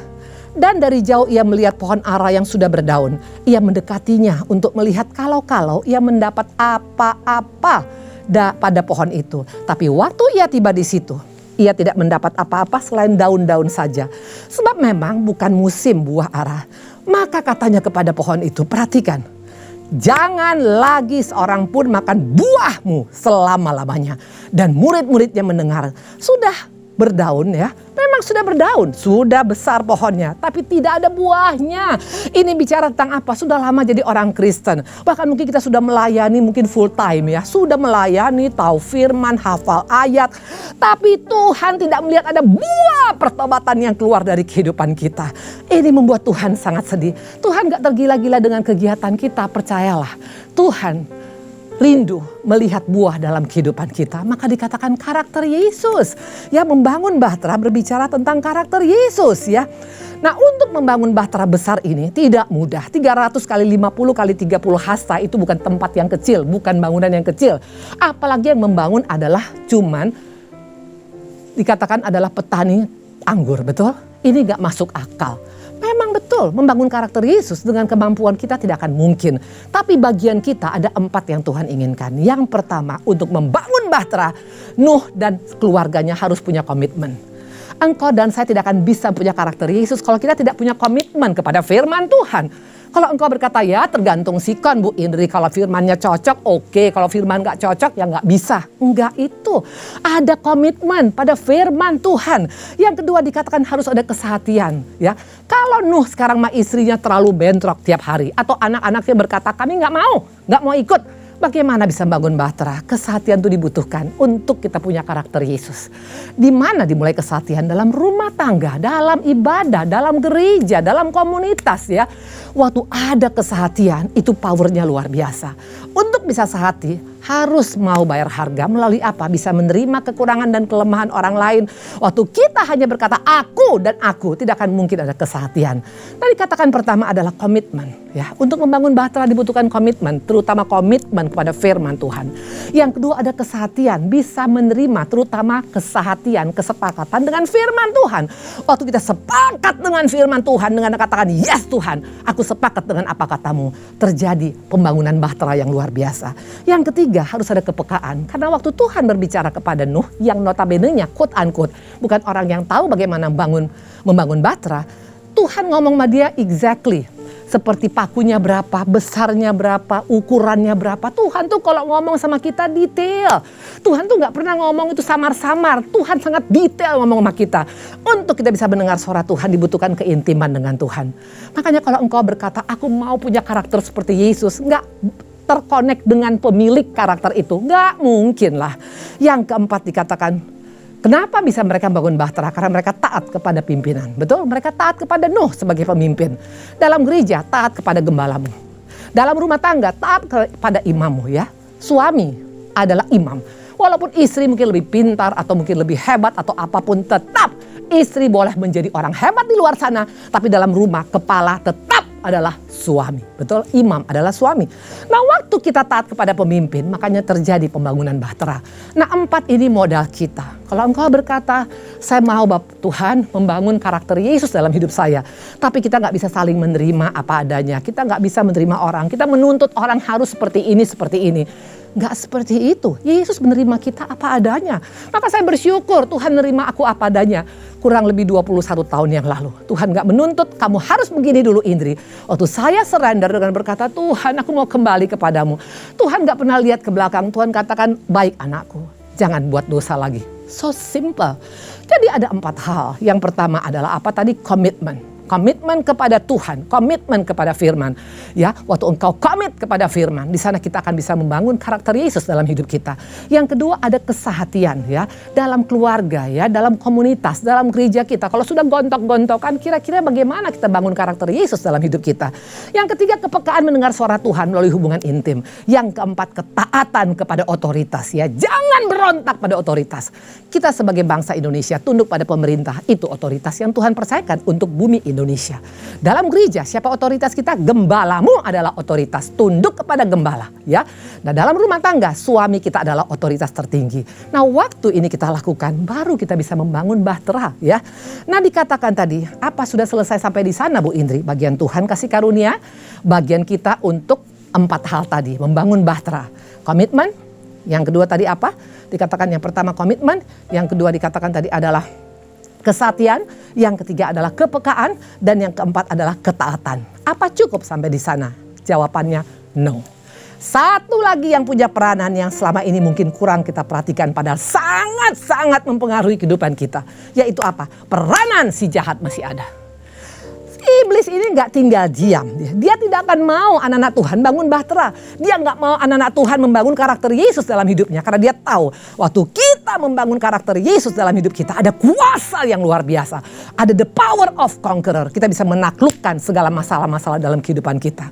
Dan dari jauh ia melihat pohon ara yang sudah berdaun. Ia mendekatinya untuk melihat kalau-kalau ia mendapat apa-apa pada pohon itu. Tapi waktu ia tiba di situ, ia tidak mendapat apa-apa selain daun-daun saja. Sebab memang bukan musim buah ara. Maka katanya kepada pohon itu, perhatikan. Jangan lagi seorang pun makan buahmu selama-lamanya. Dan murid-muridnya mendengar, sudah berdaun ya. Memang sudah berdaun, sudah besar pohonnya, tapi tidak ada buahnya. Ini bicara tentang apa? Sudah lama jadi orang Kristen. Bahkan mungkin kita sudah melayani mungkin full time ya. Sudah melayani, tahu firman, hafal ayat. Tapi Tuhan tidak melihat ada buah pertobatan yang keluar dari kehidupan kita. Ini membuat Tuhan sangat sedih. Tuhan gak tergila-gila dengan kegiatan kita, percayalah. Tuhan rindu melihat buah dalam kehidupan kita. Maka dikatakan karakter Yesus. Ya, membangun bahtera berbicara tentang karakter Yesus ya. Nah, untuk membangun bahtera besar ini tidak mudah. 300 kali 50 kali 30 hasta itu bukan tempat yang kecil, bukan bangunan yang kecil. Apalagi yang membangun adalah cuman dikatakan adalah petani anggur, betul? Ini gak masuk akal. Memang betul, membangun karakter Yesus dengan kemampuan kita tidak akan mungkin. Tapi bagian kita ada 4 yang Tuhan inginkan. Yang pertama, untuk membangun bahtera, Nuh dan keluarganya harus punya komitmen. Engkau dan saya tidak akan bisa punya karakter Yesus kalau kita tidak punya komitmen kepada firman Tuhan. Kalau engkau berkata ya tergantung sikon Bu Indri, kalau firmannya cocok oke, kalau firman gak cocok ya gak bisa. Enggak itu, ada komitmen pada firman Tuhan. Yang kedua dikatakan harus ada kesehatian ya. Kalau Nuh sekarang sama istrinya terlalu bentrok tiap hari, atau anak-anaknya berkata kami gak mau ikut. Bagaimana bisa bangun bahtera? Kesehatian itu dibutuhkan untuk kita punya karakter Yesus. Di mana dimulai kesehatian? Dalam rumah tangga, dalam ibadah, dalam gereja, dalam komunitas ya. Waktu ada kesehatian itu powernya luar biasa. Untuk bisa sehati harus mau bayar harga melalui apa? Bisa menerima kekurangan dan kelemahan orang lain. Waktu kita hanya berkata aku dan aku, tidak akan mungkin ada kesehatian. Tadi katakan pertama adalah komitmen. Ya, untuk membangun bahtera dibutuhkan komitmen, terutama komitmen kepada firman Tuhan. Yang kedua ada kesehatian, bisa menerima terutama kesehatian, kesepakatan dengan firman Tuhan. Waktu kita sepakat dengan firman Tuhan, dengan katakan yes Tuhan, aku sepakat dengan apa katamu, terjadi pembangunan bahtera yang luar biasa. Yang ketiga harus ada kepekaan, karena waktu Tuhan berbicara kepada Nuh yang notabene-nya quote unquote bukan orang yang tahu bagaimana membangun bahtera, Tuhan ngomong sama dia exactly seperti pakunya berapa, besarnya berapa, ukurannya berapa. Tuhan tuh kalau ngomong sama kita detail. Tuhan tuh gak pernah ngomong itu samar-samar. Tuhan sangat detail ngomong sama kita. Untuk kita bisa mendengar suara Tuhan dibutuhkan keintiman dengan Tuhan. Makanya kalau engkau berkata aku mau punya karakter seperti Yesus, gak terkonek dengan pemilik karakter itu. Gak mungkin lah. Yang keempat dikatakan, kenapa bisa mereka bangun bahtera? Karena mereka taat kepada pimpinan. Betul? Mereka taat kepada Nuh sebagai pemimpin. Dalam gereja taat kepada gembalamu. Dalam rumah tangga taat kepada imammu ya. Suami adalah imam. Walaupun istri mungkin lebih pintar atau mungkin lebih hebat atau apapun, tetap istri boleh menjadi orang hebat di luar sana. Tapi dalam rumah kepala tetap adalah suami. Betul? Imam adalah suami. Nah waktu kita taat kepada pemimpin, makanya terjadi pembangunan bahtera. Nah 4 ini modal kita. Kalau engkau berkata, saya mau Tuhan membangun karakter Yesus dalam hidup saya. Tapi kita gak bisa saling menerima apa adanya. Kita gak bisa menerima orang. Kita menuntut orang harus seperti ini, seperti ini. Gak seperti itu. Yesus menerima kita apa adanya. Maka saya bersyukur Tuhan menerima aku apa adanya. Kurang lebih 21 tahun yang lalu. Tuhan gak menuntut kamu harus begini dulu Indri. Waktu saya surrender dengan berkata Tuhan aku mau kembali kepadamu. Tuhan gak pernah lihat ke belakang. Tuhan katakan baik anakku. Jangan buat dosa lagi. So simple. Jadi ada 4 hal. Yang pertama adalah apa tadi? Komitmen. Komitmen kepada Tuhan, komitmen kepada firman. Ya, waktu engkau komit kepada firman, di sana kita akan bisa membangun karakter Yesus dalam hidup kita. Yang kedua ada kesehatian ya, dalam keluarga ya, dalam komunitas, dalam gereja kita. Kalau sudah gontok-gontokan, kira-kira bagaimana kita bangun karakter Yesus dalam hidup kita. Yang ketiga kepekaan mendengar suara Tuhan melalui hubungan intim. Yang keempat ketaatan kepada otoritas ya. Jangan berontak pada otoritas. Kita sebagai bangsa Indonesia tunduk pada pemerintah, itu otoritas yang Tuhan percayakan untuk bumi Indonesia. Dalam gereja siapa otoritas kita? Gembalamu adalah otoritas, tunduk kepada gembala ya. Nah dalam rumah tangga suami kita adalah otoritas tertinggi. Nah waktu ini kita lakukan baru kita bisa membangun bahtera ya. Nah dikatakan tadi apa sudah selesai sampai di sana Bu Indri? Bagian Tuhan kasih karunia, bagian kita untuk 4 hal tadi membangun bahtera. Komitmen, yang kedua tadi apa? Dikatakan yang pertama komitmen, yang kedua dikatakan tadi adalah kesatian, yang ketiga adalah kepekaan, dan yang keempat adalah ketaatan. Apa cukup sampai di sana? Jawabannya no. Satu lagi yang punya peranan yang selama ini mungkin kurang kita perhatikan padahal sangat-sangat mempengaruhi kehidupan kita. Yaitu apa? Peranan si jahat masih ada. Iblis ini gak tinggal diam. Dia tidak akan mau anak-anak Tuhan bangun bahtera. Dia gak mau anak-anak Tuhan membangun karakter Yesus dalam hidupnya. Karena dia tahu waktu kita membangun karakter Yesus dalam hidup kita ada kuasa yang luar biasa. Ada the power of conqueror. Kita bisa menaklukkan segala masalah-masalah dalam kehidupan kita.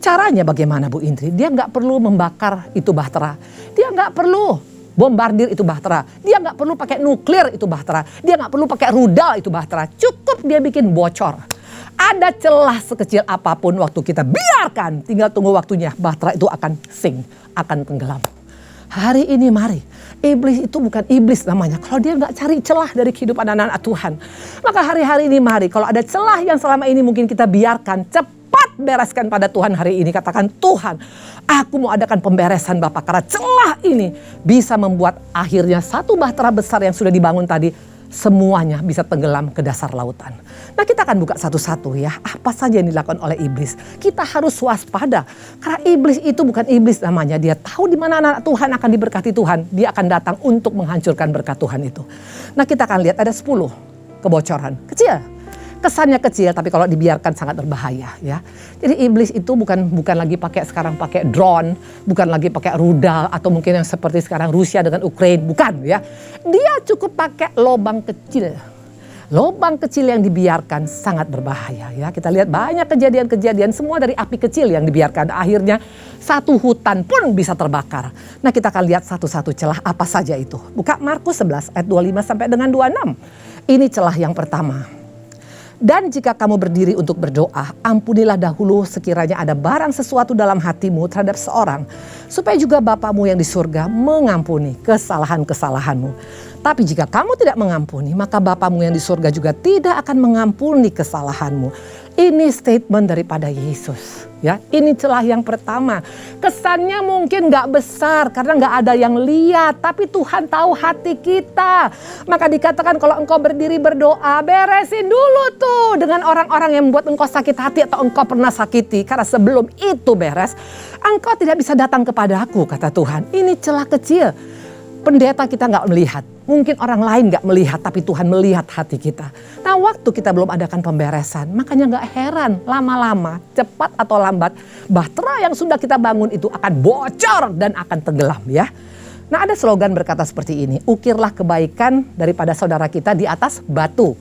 Caranya bagaimana Bu Indri? Dia gak perlu membakar itu bahtera. Dia gak perlu bombardir itu bahtera. Dia gak perlu pakai nuklir itu bahtera. Dia gak perlu pakai rudal itu bahtera. Cukup dia bikin bocor. Ada celah sekecil apapun waktu kita biarkan, tinggal tunggu waktunya, bahtera itu akan sink, akan tenggelam. Hari ini mari, iblis itu bukan iblis namanya. Kalau dia gak cari celah dari kehidupan anak-anak Tuhan. Maka hari-hari ini mari, kalau ada celah yang selama ini mungkin kita biarkan, cepat bereskan pada Tuhan hari ini. Katakan Tuhan, aku mau adakan pemberesan Bapak. Karena celah ini bisa membuat akhirnya satu bahtera besar yang sudah dibangun tadi, semuanya bisa tenggelam ke dasar lautan. Nah kita akan buka satu-satu ya. Apa saja yang dilakukan oleh iblis. Kita harus waspada. Karena iblis itu bukan iblis namanya. Dia tahu di mana anak Tuhan akan diberkati Tuhan. Dia akan datang untuk menghancurkan berkat Tuhan itu. Nah kita akan lihat ada 10 kebocoran. Kecil. Kesannya kecil tapi kalau dibiarkan sangat berbahaya ya. Jadi iblis itu bukan lagi sekarang pakai drone, bukan lagi pakai rudal atau mungkin yang seperti sekarang Rusia dengan Ukraina, bukan ya. Dia cukup pakai lobang kecil. Lubang kecil yang dibiarkan sangat berbahaya ya. Kita lihat banyak kejadian-kejadian semua dari api kecil yang dibiarkan. Akhirnya satu hutan pun bisa terbakar. Nah kita akan lihat satu-satu celah apa saja itu. Buka Markus 11 ayat 25 sampai dengan 26. Ini celah yang pertama. Dan jika kamu berdiri untuk berdoa, ampunilah dahulu sekiranya ada barang sesuatu dalam hatimu terhadap seorang. Supaya juga Bapamu yang di surga mengampuni kesalahan-kesalahanmu. Tapi jika kamu tidak mengampuni, maka Bapamu yang di surga juga tidak akan mengampuni kesalahanmu. Ini statement daripada Yesus. Ya, ini celah yang pertama. Kesannya mungkin gak besar karena gak ada yang lihat. Tapi Tuhan tahu hati kita. Maka dikatakan kalau engkau berdiri berdoa, beresin dulu tuh dengan orang-orang yang membuat engkau sakit hati atau engkau pernah sakiti. Karena sebelum itu beres, engkau tidak bisa datang kepada aku, kata Tuhan. Ini celah kecil. Pendeta kita gak melihat. Mungkin orang lain gak melihat, tapi Tuhan melihat hati kita. Nah waktu kita belum adakan pemberesan, makanya gak heran lama-lama, cepat atau lambat, bahtera yang sudah kita bangun itu akan bocor dan akan tenggelam ya. Nah ada slogan berkata seperti ini, ukirlah kebaikan daripada saudara kita di atas batu.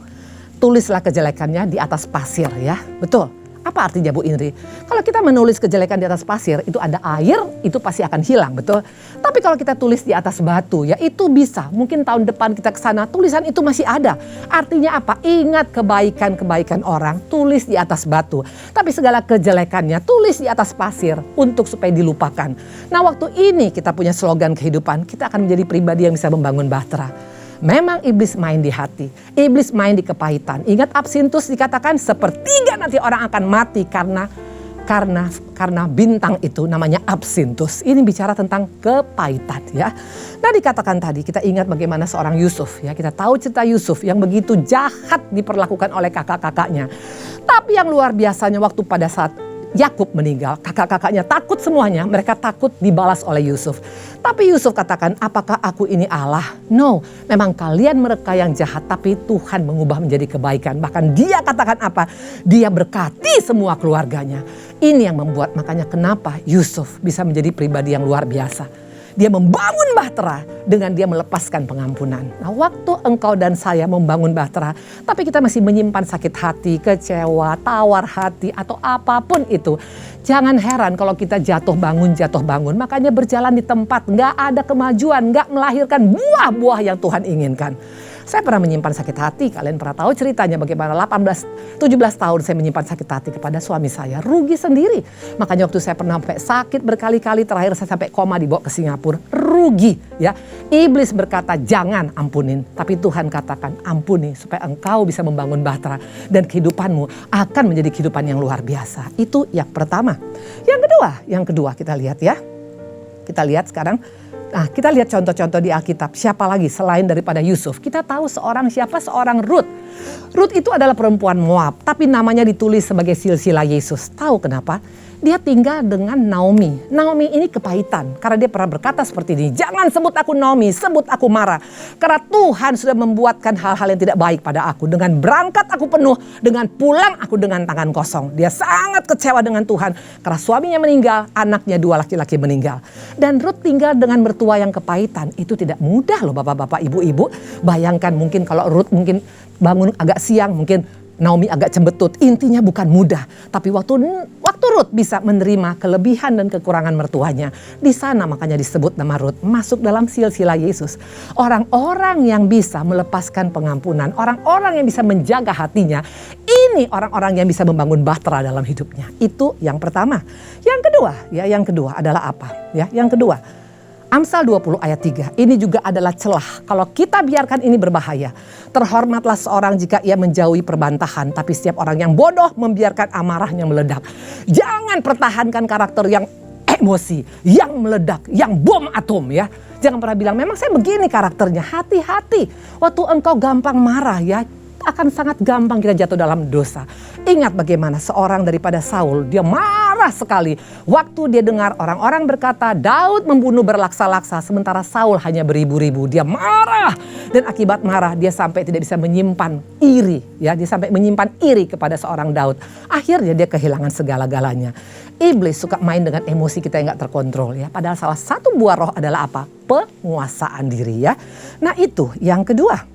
Tulislah kejelekannya di atas pasir ya, betul. Apa artinya Bu Indri? Kalau kita menulis kejelekan di atas pasir, itu ada air, itu pasti akan hilang, betul? Tapi kalau kita tulis di atas batu, ya itu bisa. Mungkin tahun depan kita ke sana, tulisan itu masih ada. Artinya apa? Ingat kebaikan-kebaikan orang, tulis di atas batu. Tapi segala kejelekannya, tulis di atas pasir untuk supaya dilupakan. Nah waktu ini kita punya slogan kehidupan, kita akan menjadi pribadi yang bisa membangun bahtera. Memang iblis main di hati, iblis main di kepahitan. Ingat Absintus dikatakan sepertiga nanti orang akan mati karena bintang itu namanya Absintus. Ini bicara tentang kepahitan ya. Nah dikatakan tadi kita ingat bagaimana seorang Yusuf ya. Kita tahu cerita Yusuf yang begitu jahat diperlakukan oleh kakak-kakaknya. Tapi yang luar biasanya waktu pada saat Yakub meninggal, kakak-kakaknya takut semuanya, mereka takut dibalas oleh Yusuf. Tapi Yusuf katakan, apakah aku ini Allah? No, memang kalian mereka yang jahat, tapi Tuhan mengubah menjadi kebaikan. Bahkan dia katakan apa? Dia berkati semua keluarganya. Ini yang membuat makanya kenapa Yusuf bisa menjadi pribadi yang luar biasa. Dia membangun bahtera dengan dia melepaskan pengampunan. Nah waktu engkau dan saya membangun bahtera, tapi kita masih menyimpan sakit hati, kecewa, tawar hati atau apapun itu. Jangan heran kalau kita jatuh bangun. Makanya berjalan di tempat, gak ada kemajuan, gak melahirkan buah-buah yang Tuhan inginkan. Saya pernah menyimpan sakit hati, kalian pernah tahu ceritanya bagaimana 17 tahun saya menyimpan sakit hati kepada suami saya. Rugi sendiri. Makanya waktu saya pernah sampai sakit berkali-kali, terakhir saya sampai koma dibawa ke Singapura. Rugi ya. Iblis berkata jangan ampunin. Tapi Tuhan katakan ampuni supaya engkau bisa membangun bahtera. Dan kehidupanmu akan menjadi kehidupan yang luar biasa. Itu yang pertama. Yang kedua kita lihat ya. Kita lihat sekarang. Nah, kita lihat contoh-contoh di Alkitab. Siapa lagi selain daripada Yusuf? Kita tahu seorang Ruth. Ruth itu adalah perempuan Moab, tapi namanya ditulis sebagai silsilah Yesus. Tahu kenapa? Dia tinggal dengan Naomi. Naomi ini kepahitan karena dia pernah berkata seperti ini. Jangan sebut aku Naomi, sebut aku Mara. Karena Tuhan sudah membuatkan hal-hal yang tidak baik pada aku. Dengan berangkat aku penuh, dengan pulang aku dengan tangan kosong. Dia sangat kecewa dengan Tuhan karena suaminya meninggal, anaknya 2 laki-laki meninggal. Dan Ruth tinggal dengan mertua yang kepahitan. Itu tidak mudah loh bapak-bapak, ibu-ibu. Bayangkan mungkin kalau Ruth mungkin bangun agak siang, mungkin Naomi agak cembetut, intinya bukan mudah. Tapi waktu Ruth bisa menerima kelebihan dan kekurangan mertuanya. Di sana makanya disebut nama Ruth, masuk dalam silsilah Yesus. Orang-orang yang bisa melepaskan pengampunan, orang-orang yang bisa menjaga hatinya. Ini orang-orang yang bisa membangun bahtera dalam hidupnya. Itu yang pertama. Yang kedua adalah apa? Ya, yang kedua. Amsal 20 ayat 3, ini juga adalah celah. Kalau kita biarkan ini berbahaya. Terhormatlah seorang jika ia menjauhi perbantahan. Tapi setiap orang yang bodoh membiarkan amarahnya meledak. Jangan pertahankan karakter yang emosi, yang meledak, yang bom atom ya. Jangan pernah bilang memang saya begini karakternya. Hati-hati. Waktu engkau gampang marah ya, akan sangat gampang kita jatuh dalam dosa. Ingat bagaimana seorang daripada Saul, dia marah sekali. Waktu dia dengar orang-orang berkata Daud membunuh berlaksa-laksa sementara Saul hanya beribu-ribu. Dia marah dan akibat marah dia sampai tidak bisa menyimpan iri. Ya, dia sampai menyimpan iri kepada seorang Daud. Akhirnya dia kehilangan segala-galanya. Iblis suka main dengan emosi kita yang gak terkontrol ya. Padahal salah satu buah roh adalah apa? Penguasaan diri ya. Nah itu yang kedua.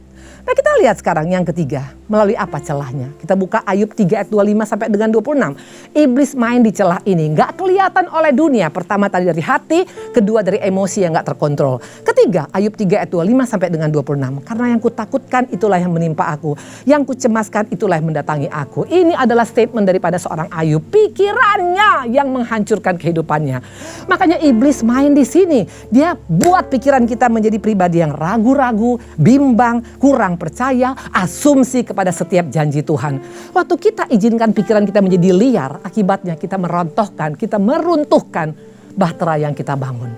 Nah kita lihat sekarang yang ketiga, melalui apa celahnya? Kita buka Ayub 3 ayat 25 sampai dengan 26. Iblis main di celah ini, gak kelihatan oleh dunia. Pertama tadi dari hati, kedua dari emosi yang gak terkontrol. Ketiga, Ayub 3 ayat 25 sampai dengan 26. Karena yang kutakutkan itulah yang menimpa aku. Yang kucemaskan itulah yang mendatangi aku. Ini adalah statement daripada seorang Ayub. Pikirannya yang menghancurkan kehidupannya. Makanya iblis main di sini. Dia buat pikiran kita menjadi pribadi yang ragu-ragu, bimbang, kurang percaya, asumsi kepada setiap janji Tuhan. Waktu kita izinkan pikiran kita menjadi liar, akibatnya kita merontohkan, kita meruntuhkan bahtera yang kita bangun.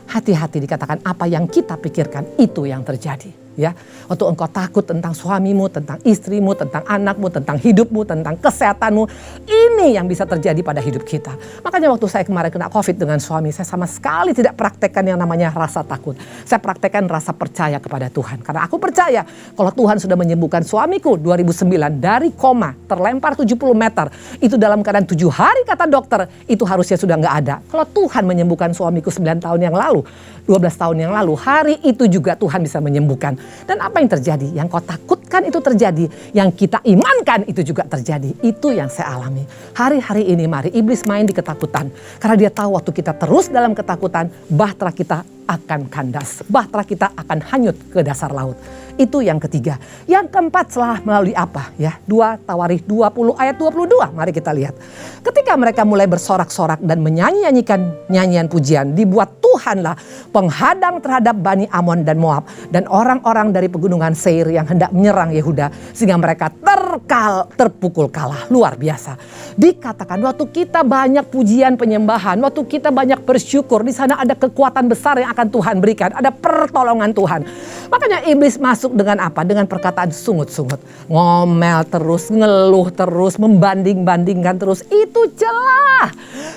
Hati-hati dikatakan apa yang kita pikirkan itu yang terjadi. Ya, waktu engkau takut tentang suamimu, tentang istrimu, tentang anakmu, tentang hidupmu, tentang kesehatanmu, ini yang bisa terjadi pada hidup kita. Makanya waktu saya kemarin kena COVID dengan suami, saya sama sekali tidak praktekkan yang namanya rasa takut. Saya praktekkan rasa percaya kepada Tuhan. Karena aku percaya kalau Tuhan sudah menyembuhkan suamiku 2009 dari koma, terlempar 70 meter, itu dalam keadaan 7 hari kata dokter, itu harusnya sudah nggak ada. Kalau Tuhan menyembuhkan suamiku 9 tahun yang lalu, 12 tahun yang lalu, hari itu juga Tuhan bisa menyembuhkan. Dan apa yang terjadi? Yang kau takutkan itu terjadi. Yang kita imankan itu juga terjadi. Itu yang saya alami. Hari-hari ini mari iblis main di ketakutan. Karena dia tahu waktu kita terus dalam ketakutan, bahtera kita akan kandas. Bahtera kita akan hanyut ke dasar laut. Itu yang ketiga. Yang keempat setelah melalui apa? Ya, 2 Tawarikh 20 ayat 22. Mari kita lihat. Ketika mereka mulai bersorak-sorak dan menyanyi-nyanyikan nyanyian pujian, dibuat Tuhanlah penghadang terhadap Bani Amon dan Moab dan orang-orang dari pegunungan Seir yang hendak menyerang Yehuda sehingga mereka terpukul kalah. Luar biasa. Dikatakan waktu kita banyak pujian penyembahan, waktu kita banyak bersyukur, di sana ada kekuatan besar yang akan Tuhan berikan, ada pertolongan Tuhan. Makanya iblis masuk dengan apa? Dengan perkataan sungut-sungut, ngomel terus, ngeluh terus, membanding-bandingkan terus. Itu celah.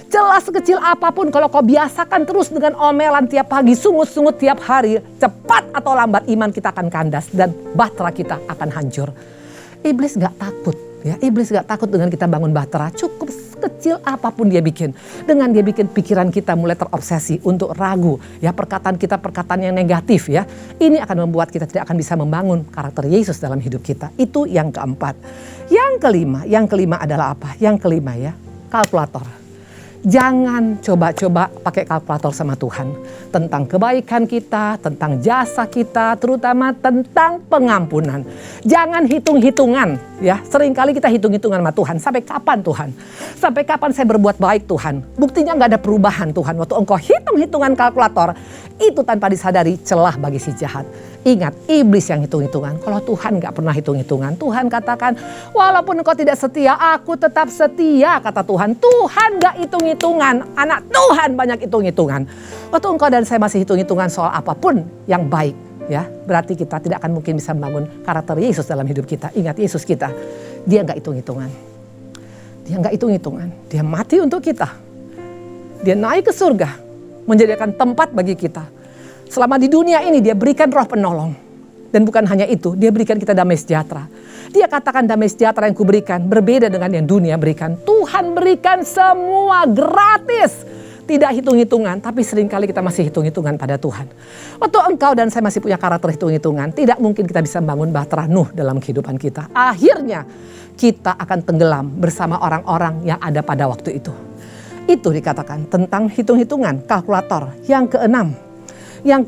Celah sekecil apapun kalau kau biasakan terus dengan omelan tiap pagi, sungut-sungut tiap hari, cepat atau lambat iman kita akan kandas dan bahtera kita akan hancur. Iblis gak takut. Ya, iblis gak takut dengan kita bangun bahtera, cukup kecil apapun dia bikin. Dengan dia bikin pikiran kita mulai terobsesi untuk ragu. Ya, perkataan kita perkataan yang negatif ya. Ini akan membuat kita tidak akan bisa membangun karakter Yesus dalam hidup kita. Itu yang keempat. Yang kelima adalah apa? Yang kelima ya, kalkulator. Jangan coba-coba pakai kalkulator sama Tuhan. Tentang kebaikan kita, tentang jasa kita, terutama tentang pengampunan. Jangan hitung-hitungan ya. Seringkali kita hitung-hitungan sama Tuhan. Sampai kapan Tuhan? Sampai kapan saya berbuat baik Tuhan? Buktinya gak ada perubahan Tuhan. Waktu engkau hitung-hitungan kalkulator, itu tanpa disadari celah bagi si jahat. Ingat, iblis yang hitung-hitungan. Kalau Tuhan gak pernah hitung-hitungan, Tuhan katakan, walaupun engkau tidak setia, aku tetap setia, kata Tuhan. Tuhan gak hitung-hitungan, anak Tuhan banyak hitung-hitungan. Waktu engkau dan saya masih hitung-hitungan soal apapun yang baik, ya, berarti kita tidak akan mungkin bisa membangun karakter Yesus dalam hidup kita. Ingat, Yesus kita, dia gak hitung-hitungan. Dia gak hitung-hitungan, dia mati untuk kita. Dia naik ke surga, menjadikan tempat bagi kita. Selama di dunia ini dia berikan roh penolong. Dan bukan hanya itu, dia berikan kita damai sejahtera. Dia katakan damai sejahtera yang kuberikan berbeda dengan yang dunia berikan. Tuhan berikan semua gratis. Tidak hitung-hitungan, tapi seringkali kita masih hitung-hitungan pada Tuhan. Waktu engkau dan saya masih punya karakter hitung-hitungan, tidak mungkin kita bisa membangun bahtera Nuh dalam kehidupan kita. Akhirnya kita akan tenggelam bersama orang-orang yang ada pada waktu itu. Itu dikatakan tentang hitung-hitungan, kalkulator. Yang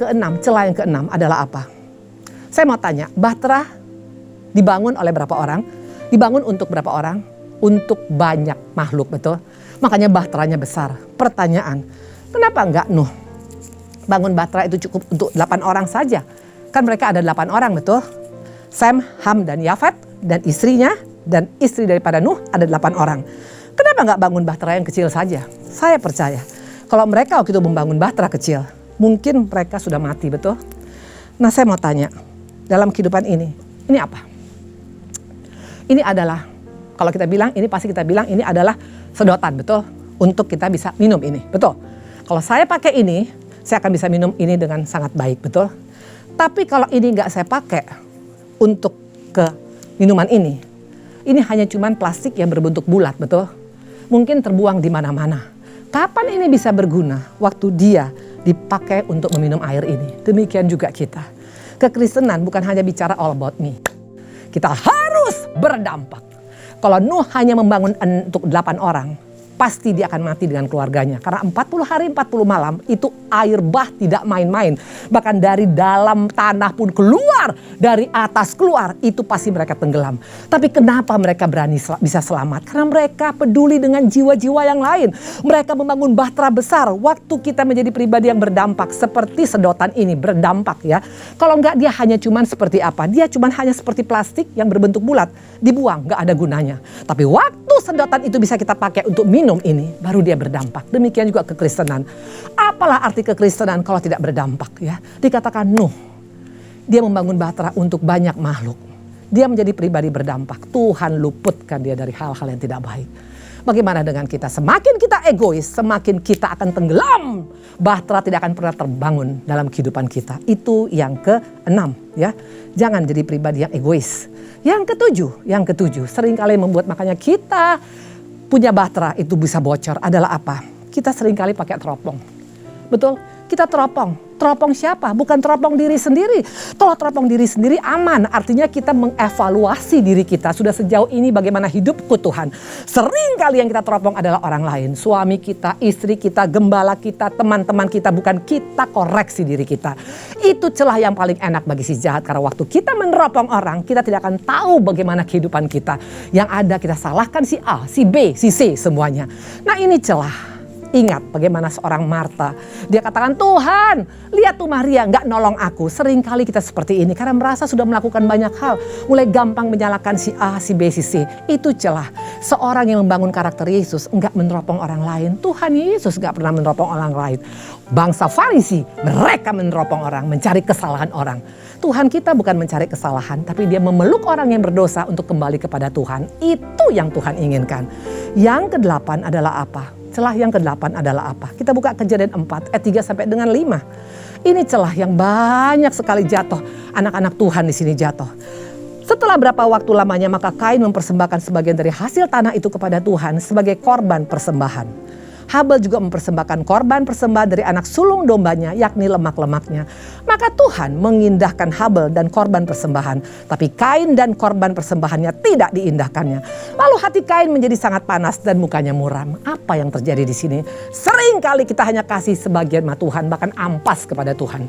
keenam, celah yang keenam adalah apa? Saya mau tanya, bahtera dibangun oleh berapa orang? Dibangun untuk berapa orang? Untuk banyak makhluk, betul? Makanya bahteranya besar. Pertanyaan, kenapa enggak Nuh? Bangun bahtera itu cukup untuk 8 orang saja. Kan mereka ada 8 orang, betul? Sem, Ham, dan Yafet, dan istrinya, dan istri daripada Nuh ada 8 orang. Kenapa enggak bangun bahtera yang kecil saja? Saya percaya, kalau mereka waktu itu membangun bahtera kecil, mungkin mereka sudah mati, betul? Nah saya mau tanya, dalam kehidupan ini apa? Ini adalah, kalau kita bilang, ini pasti kita bilang ini adalah sedotan, betul? Untuk kita bisa minum ini, betul? Kalau saya pakai ini, saya akan bisa minum ini dengan sangat baik, betul? Tapi kalau ini nggak saya pakai untuk ke minuman ini hanya cuman plastik yang berbentuk bulat, betul? Mungkin terbuang di mana-mana. Kapan ini bisa berguna? Waktu dia dipakai untuk meminum air ini. Demikian juga kita. Kekristenan bukan hanya bicara all about me. Kita harus berdampak. Kalau Nuh hanya membangun untuk 8 orang, pasti dia akan mati dengan keluarganya. Karena 40 hari 40 malam itu air bah tidak main-main. Bahkan dari dalam tanah pun keluar, dari atas keluar, itu pasti mereka tenggelam. Tapi kenapa mereka berani bisa selamat? Karena mereka peduli dengan jiwa-jiwa yang lain. Mereka membangun bahtera besar. Waktu kita menjadi pribadi yang berdampak seperti sedotan ini berdampak ya. Kalau enggak dia hanya cuman seperti apa? Dia cuman hanya seperti plastik yang berbentuk bulat. Dibuang, enggak ada gunanya. Tapi waktu sedotan itu bisa kita pakai untuk minum ini, baru dia berdampak. Demikian juga kekristenan. Apalah arti kekristenan kalau tidak berdampak ya? Dikatakan Nuh, dia membangun bahtera untuk banyak makhluk. Dia menjadi pribadi berdampak. Tuhan luputkan dia dari hal-hal yang tidak baik. Bagaimana dengan kita? Semakin kita egois, semakin kita akan tenggelam. Bahtera tidak akan pernah terbangun dalam kehidupan kita. Itu yang ke-6 ya. Jangan jadi pribadi yang egois. Yang ketujuh, seringkali membuat makanya kita punya bahtera itu bisa bocor adalah apa? Kita seringkali pakai teropong. Betul? Kita teropong. Teropong siapa? Bukan teropong diri sendiri. Kalau teropong diri sendiri aman. Artinya kita mengevaluasi diri kita. Sudah sejauh ini bagaimana hidupku Tuhan. Seringkali yang kita teropong adalah orang lain. Suami kita, istri kita, gembala kita, teman-teman kita. Bukan kita koreksi diri kita. Itu celah yang paling enak bagi si jahat. Karena waktu kita meneropong orang, kita tidak akan tahu bagaimana kehidupan kita. Yang ada kita salahkan si A, si B, si C semuanya. Nah ini celah. Ingat bagaimana seorang Marta. Dia katakan, Tuhan lihat tuh Maria gak nolong aku. Seringkali kita seperti ini karena merasa sudah melakukan banyak hal. Mulai gampang menyalahkan si A, si B, si C. Itu celah. Seorang yang membangun karakter Yesus gak meneropong orang lain. Tuhan Yesus gak pernah meneropong orang lain. Bangsa Farisi mereka meneropong orang, mencari kesalahan orang. Tuhan kita bukan mencari kesalahan, tapi dia memeluk orang yang berdosa untuk kembali kepada Tuhan. Itu yang Tuhan inginkan. Yang ke-8 adalah apa? Celah yang ke-8 adalah apa? Kita buka Kejadian 4 ayat 3 sampai dengan 5. Ini celah yang banyak sekali jatuh. Anak-anak Tuhan di sini jatuh. Setelah berapa waktu lamanya maka Kain mempersembahkan sebagian dari hasil tanah itu kepada Tuhan sebagai korban persembahan. Habel juga mempersembahkan korban persembahan dari anak sulung dombanya, yakni lemak-lemaknya. Maka Tuhan mengindahkan Habel dan korban persembahan, tapi Kain dan korban persembahannya tidak diindahkannya. Lalu hati Kain menjadi sangat panas dan mukanya muram. Apa yang terjadi di sini? Seringkali kita hanya kasih sebagian sama Tuhan, bahkan ampas kepada Tuhan.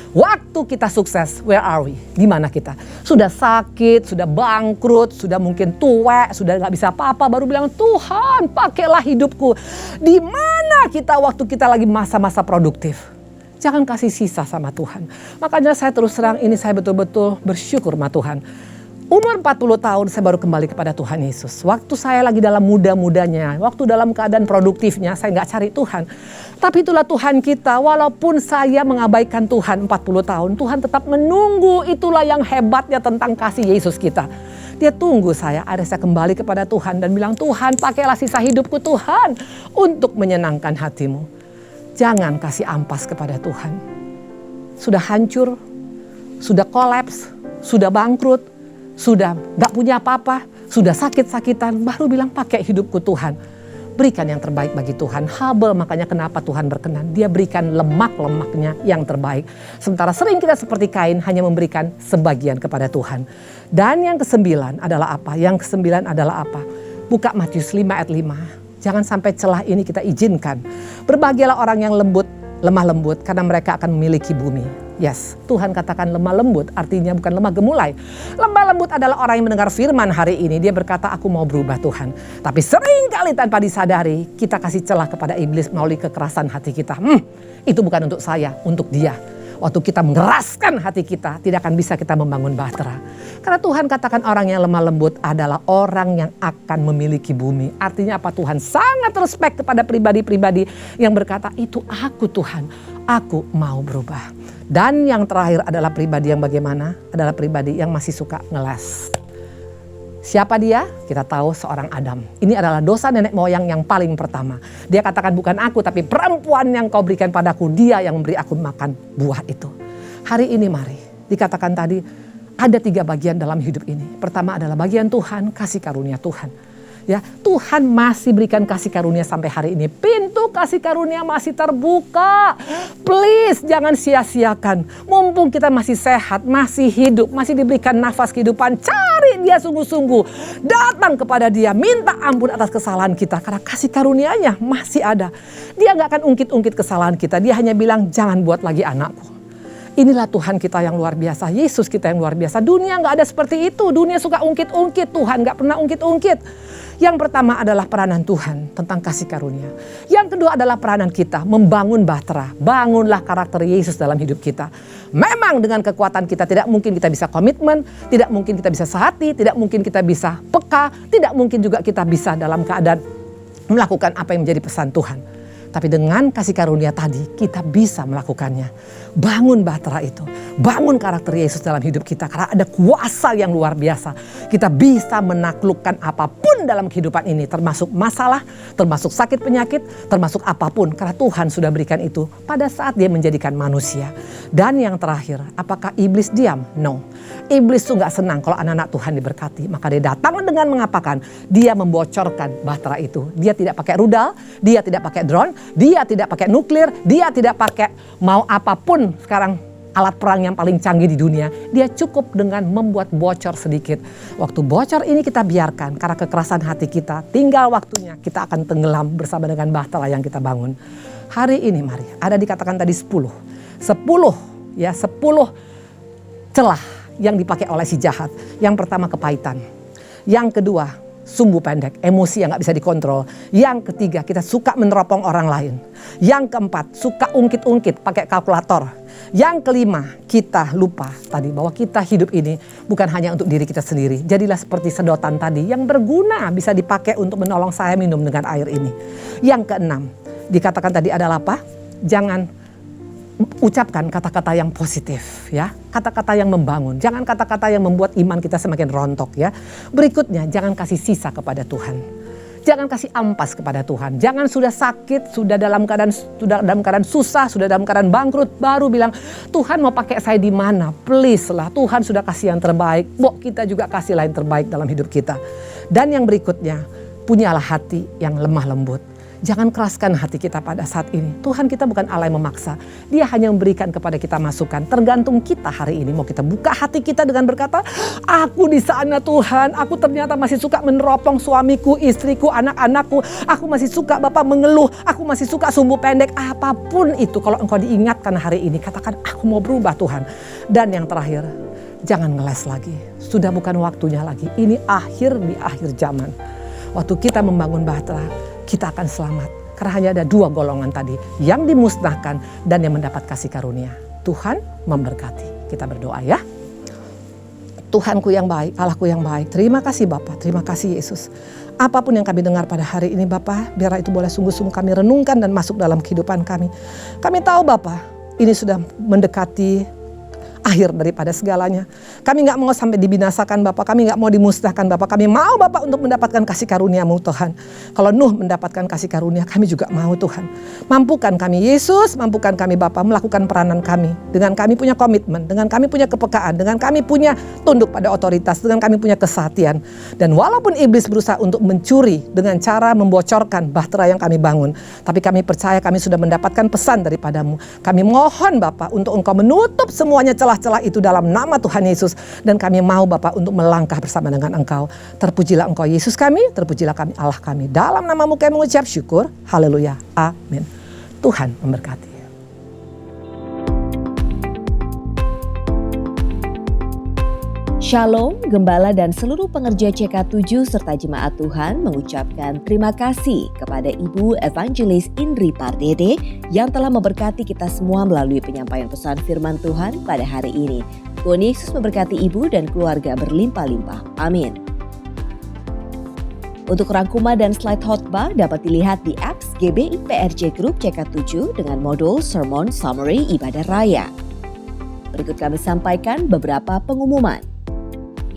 Waktu kita sukses, where are we? Di mana kita? Sudah sakit, sudah bangkrut, sudah mungkin tuwek, sudah gak bisa apa-apa, baru bilang Tuhan pakailah hidupku. Di mana kita waktu kita lagi masa-masa produktif? Jangan kasih sisa sama Tuhan. Makanya saya terus terang ini saya betul-betul bersyukur sama Tuhan. Umur 40 tahun saya baru kembali kepada Tuhan Yesus. Waktu saya lagi dalam muda-mudanya, waktu dalam keadaan produktifnya saya gak cari Tuhan. Tapi itulah Tuhan kita, walaupun saya mengabaikan Tuhan 40 tahun, Tuhan tetap menunggu. Itulah yang hebatnya tentang kasih Yesus kita. Dia tunggu saya, ada saya kembali kepada Tuhan dan bilang, Tuhan pakailah sisa hidupku Tuhan untuk menyenangkan hatimu. Jangan kasih ampas kepada Tuhan. Sudah hancur, sudah kolaps, sudah bangkrut, sudah gak punya apa-apa, sudah sakit-sakitan, baru bilang pakai hidupku Tuhan. Berikan yang terbaik bagi Tuhan. Habel makanya kenapa Tuhan berkenan. Dia berikan lemak-lemaknya yang terbaik. Sementara sering kita seperti Kain hanya memberikan sebagian kepada Tuhan. Dan yang ke-9 adalah apa? Yang ke-9 adalah apa? Buka Matius 5 ayat 5. Jangan sampai celah ini kita izinkan. Berbahagialah orang yang lembut, lemah lembut karena mereka akan memiliki bumi. Yes, Tuhan katakan lemah lembut artinya bukan lemah gemulai. Lemah lembut adalah orang yang mendengar firman hari ini. Dia berkata aku mau berubah Tuhan. Tapi seringkali tanpa disadari kita kasih celah kepada iblis melalui kekerasan hati kita. Itu bukan untuk saya, untuk dia. Waktu kita mengeraskan hati kita tidak akan bisa kita membangun bahtera. Karena Tuhan katakan orang yang lemah lembut adalah orang yang akan memiliki bumi. Artinya apa? Tuhan sangat respect kepada pribadi-pribadi yang berkata itu aku Tuhan, aku mau berubah. Dan yang terakhir adalah pribadi yang bagaimana? Adalah pribadi yang masih suka ngeles. Siapa dia? Kita tahu seorang Adam. Ini adalah dosa nenek moyang yang paling pertama. Dia katakan bukan aku tapi perempuan yang kau berikan padaku. Dia yang memberi aku makan buah itu. Hari ini mari dikatakan tadi ada 3 bagian dalam hidup ini. Pertama adalah bagian Tuhan, kasih karunia Tuhan. Ya, Tuhan masih berikan kasih karunia sampai hari ini. Pintu kasih karunia masih terbuka. Please jangan sia-siakan. Mumpung kita masih sehat, masih hidup, masih diberikan nafas kehidupan, cari Dia sungguh-sungguh. Datang kepada Dia, minta ampun atas kesalahan kita. Karena kasih karunia-Nya masih ada. Dia gak akan ungkit-ungkit kesalahan kita. Dia hanya bilang, jangan buat lagi anakku. Inilah Tuhan kita yang luar biasa, Yesus kita yang luar biasa. Dunia gak ada seperti itu, dunia suka ungkit-ungkit, Tuhan gak pernah ungkit-ungkit. Yang pertama adalah peranan Tuhan tentang kasih karunia. Yang kedua adalah peranan kita membangun bahtera, bangunlah karakter Yesus dalam hidup kita. Memang dengan kekuatan kita tidak mungkin kita bisa komitmen, tidak mungkin kita bisa sehati, tidak mungkin kita bisa peka, tidak mungkin juga kita bisa dalam keadaan melakukan apa yang menjadi pesan Tuhan. Tapi dengan kasih karunia tadi kita bisa melakukannya. Bangun bahtera itu. Bangun karakter Yesus dalam hidup kita. Karena ada kuasa yang luar biasa. Kita bisa menaklukkan apapun dalam kehidupan ini. Termasuk masalah, termasuk sakit penyakit, termasuk apapun. Karena Tuhan sudah berikan itu pada saat Dia menjadikan manusia. Dan yang terakhir, apakah iblis diam? No. Iblis tuh gak senang kalau anak-anak Tuhan diberkati. Maka dia datang dengan mengapakan? Dia membocorkan bahtera itu. Dia tidak pakai rudal, dia tidak pakai drone, dia tidak pakai nuklir, dia tidak pakai mau apapun sekarang alat perang yang paling canggih di dunia. Dia cukup dengan membuat bocor sedikit. Waktu bocor ini kita biarkan karena kekerasan hati kita. Tinggal waktunya kita akan tenggelam bersama dengan bahtera yang kita bangun. Hari ini mari, ada dikatakan tadi 10 celah yang dipakai oleh si jahat. Yang pertama kepahitan. Yang kedua sumbu pendek, emosi yang gak bisa dikontrol. Yang ketiga kita suka meneropong orang lain. Yang keempat suka ungkit-ungkit pakai kalkulator. Yang kelima kita lupa tadi bahwa kita hidup ini bukan hanya untuk diri kita sendiri. Jadilah seperti sedotan tadi yang berguna bisa dipakai untuk menolong saya minum dengan air ini. Yang keenam dikatakan tadi adalah apa? Jangan ucapkan kata-kata yang positif ya, kata-kata yang membangun, jangan kata-kata yang membuat iman kita semakin rontok ya. Berikutnya jangan kasih sisa kepada Tuhan, jangan kasih ampas kepada Tuhan, jangan sudah sakit, sudah dalam keadaan susah, sudah dalam keadaan bangkrut baru bilang Tuhan mau pakai saya di mana? Please lah, Tuhan sudah kasih yang terbaik, kita juga kasih yang terbaik dalam hidup kita. Dan yang berikutnya punyalah hati yang lemah lembut. Jangan keraskan hati kita pada saat ini. Tuhan kita bukan Allah yang memaksa. Dia hanya memberikan kepada kita masukan. Tergantung kita hari ini. Mau kita buka hati kita dengan berkata, aku di sana Tuhan. Aku ternyata masih suka meneropong suamiku, istriku, anak-anakku. Aku masih suka Bapak mengeluh. Aku masih suka sumbu pendek. Apapun itu kalau engkau diingatkan hari ini. Katakan aku mau berubah Tuhan. Dan yang terakhir, jangan ngeles lagi. Sudah bukan waktunya lagi. Ini di akhir zaman. Waktu kita membangun bahtera, kita akan selamat. Karena hanya ada 2 golongan tadi. Yang dimusnahkan dan yang mendapat kasih karunia. Tuhan memberkati. Kita berdoa ya. Tuhanku yang baik, Allahku yang baik. Terima kasih Bapa, terima kasih Yesus. Apapun yang kami dengar pada hari ini Bapa, biar itu boleh sungguh-sungguh kami renungkan dan masuk dalam kehidupan kami. Kami tahu Bapa, ini sudah mendekati akhir daripada segalanya. Kami gak mau sampai dibinasakan Bapak. Kami gak mau dimusnahkan Bapak. Kami mau Bapak untuk mendapatkan kasih karunia-Mu Tuhan. Kalau Nuh mendapatkan kasih karunia, kami juga mau Tuhan. Mampukan kami Yesus, mampukan kami Bapak melakukan peranan kami. Dengan kami punya komitmen, dengan kami punya kepekaan, dengan kami punya tunduk pada otoritas, dengan kami punya kesatian. Dan walaupun iblis berusaha untuk mencuri dengan cara membocorkan bahtera yang kami bangun, tapi kami percaya kami sudah mendapatkan pesan daripada-Mu. Kami mohon Bapak untuk Engkau menutup semuanya celah-celah itu dalam nama Tuhan Yesus. Dan kami mau Bapak untuk melangkah bersama dengan Engkau. Terpujilah Engkau Yesus kami, terpujilah kami Allah kami. Dalam nama-Mu kami mengucap syukur. Haleluya. Amin. Tuhan memberkati. Shalom, Gembala dan seluruh pengerja CK7 serta jemaat Tuhan mengucapkan terima kasih kepada Ibu Evangelis Indri Pardede yang telah memberkati kita semua melalui penyampaian pesan firman Tuhan pada hari ini. Tuhan Yesus memberkati Ibu dan keluarga berlimpah-limpah. Amin. Untuk rangkuman dan slide khotbah dapat dilihat di apps GBI PRJ Group CK7 dengan modul Sermon Summary Ibadah Raya. Berikut kami sampaikan beberapa pengumuman.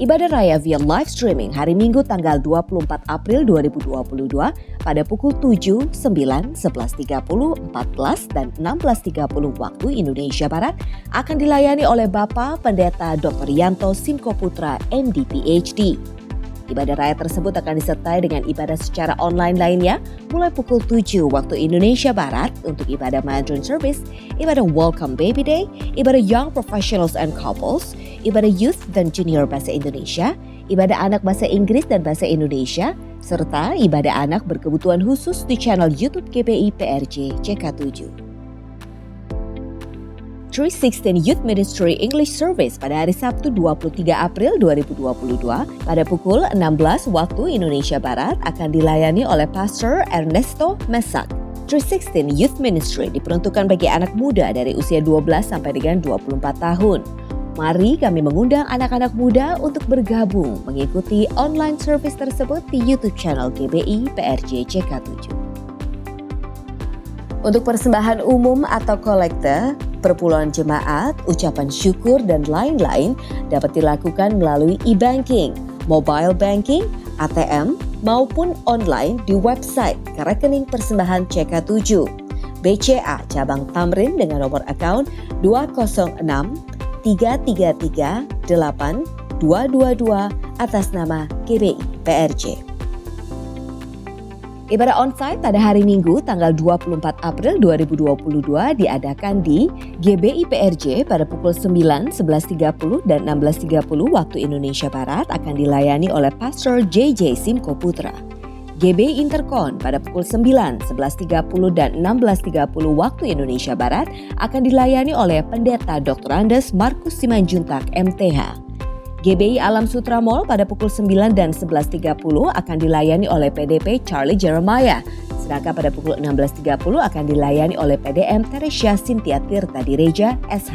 Ibadah Raya via live streaming hari Minggu tanggal 24 April 2022 pada pukul 7, 9, 11.30, 14, dan 16.30 waktu Indonesia Barat akan dilayani oleh Bapak Pendeta Dr. Yanto Simkoputra MD PhD. Ibadah raya tersebut akan disertai dengan ibadah secara online lainnya mulai pukul 7 waktu Indonesia Barat untuk ibadah Mandarin Service, ibadah Welcome Baby Day, ibadah Young Professionals and Couples, ibadah Youth dan Junior Bahasa Indonesia, ibadah anak bahasa Inggris dan bahasa Indonesia, serta ibadah anak berkebutuhan khusus di channel YouTube GBI PRJ CK7. 316 Youth Ministry English Service pada hari Sabtu 23 April 2022 pada pukul 16 waktu Indonesia Barat akan dilayani oleh Pastor Ernesto Mesak. 316 Youth Ministry diperuntukkan bagi anak muda dari usia 12 sampai dengan 24 tahun. Mari kami mengundang anak-anak muda untuk bergabung mengikuti online service tersebut di YouTube channel GBI PRJ CK7. Untuk persembahan umum atau kolekte, perpuluhan jemaat, ucapan syukur, dan lain-lain dapat dilakukan melalui e-banking, mobile banking, ATM, maupun online di website ke rekening persembahan CK7, BCA Cabang Tamrin dengan nomor account 206 333 8 222 atas nama GBI PRJ. Ibadah onsite pada hari Minggu tanggal 24 April 2022 diadakan di GBI PRJ pada pukul 9, 11.30 dan 16.30 waktu Indonesia Barat akan dilayani oleh Pastor JJ Simko Putra. GBI Intercon pada pukul 9, 11.30 dan 16.30 waktu Indonesia Barat akan dilayani oleh Pendeta Dr. Andes Markus Simanjuntak MTH. GBI Alam Sutra Mall pada pukul 9 dan 11.30 akan dilayani oleh PDP Charlie Jeremiah. Sedangkan pada pukul 16.30 akan dilayani oleh PDM Teresia Cynthia Tirta Direja SH.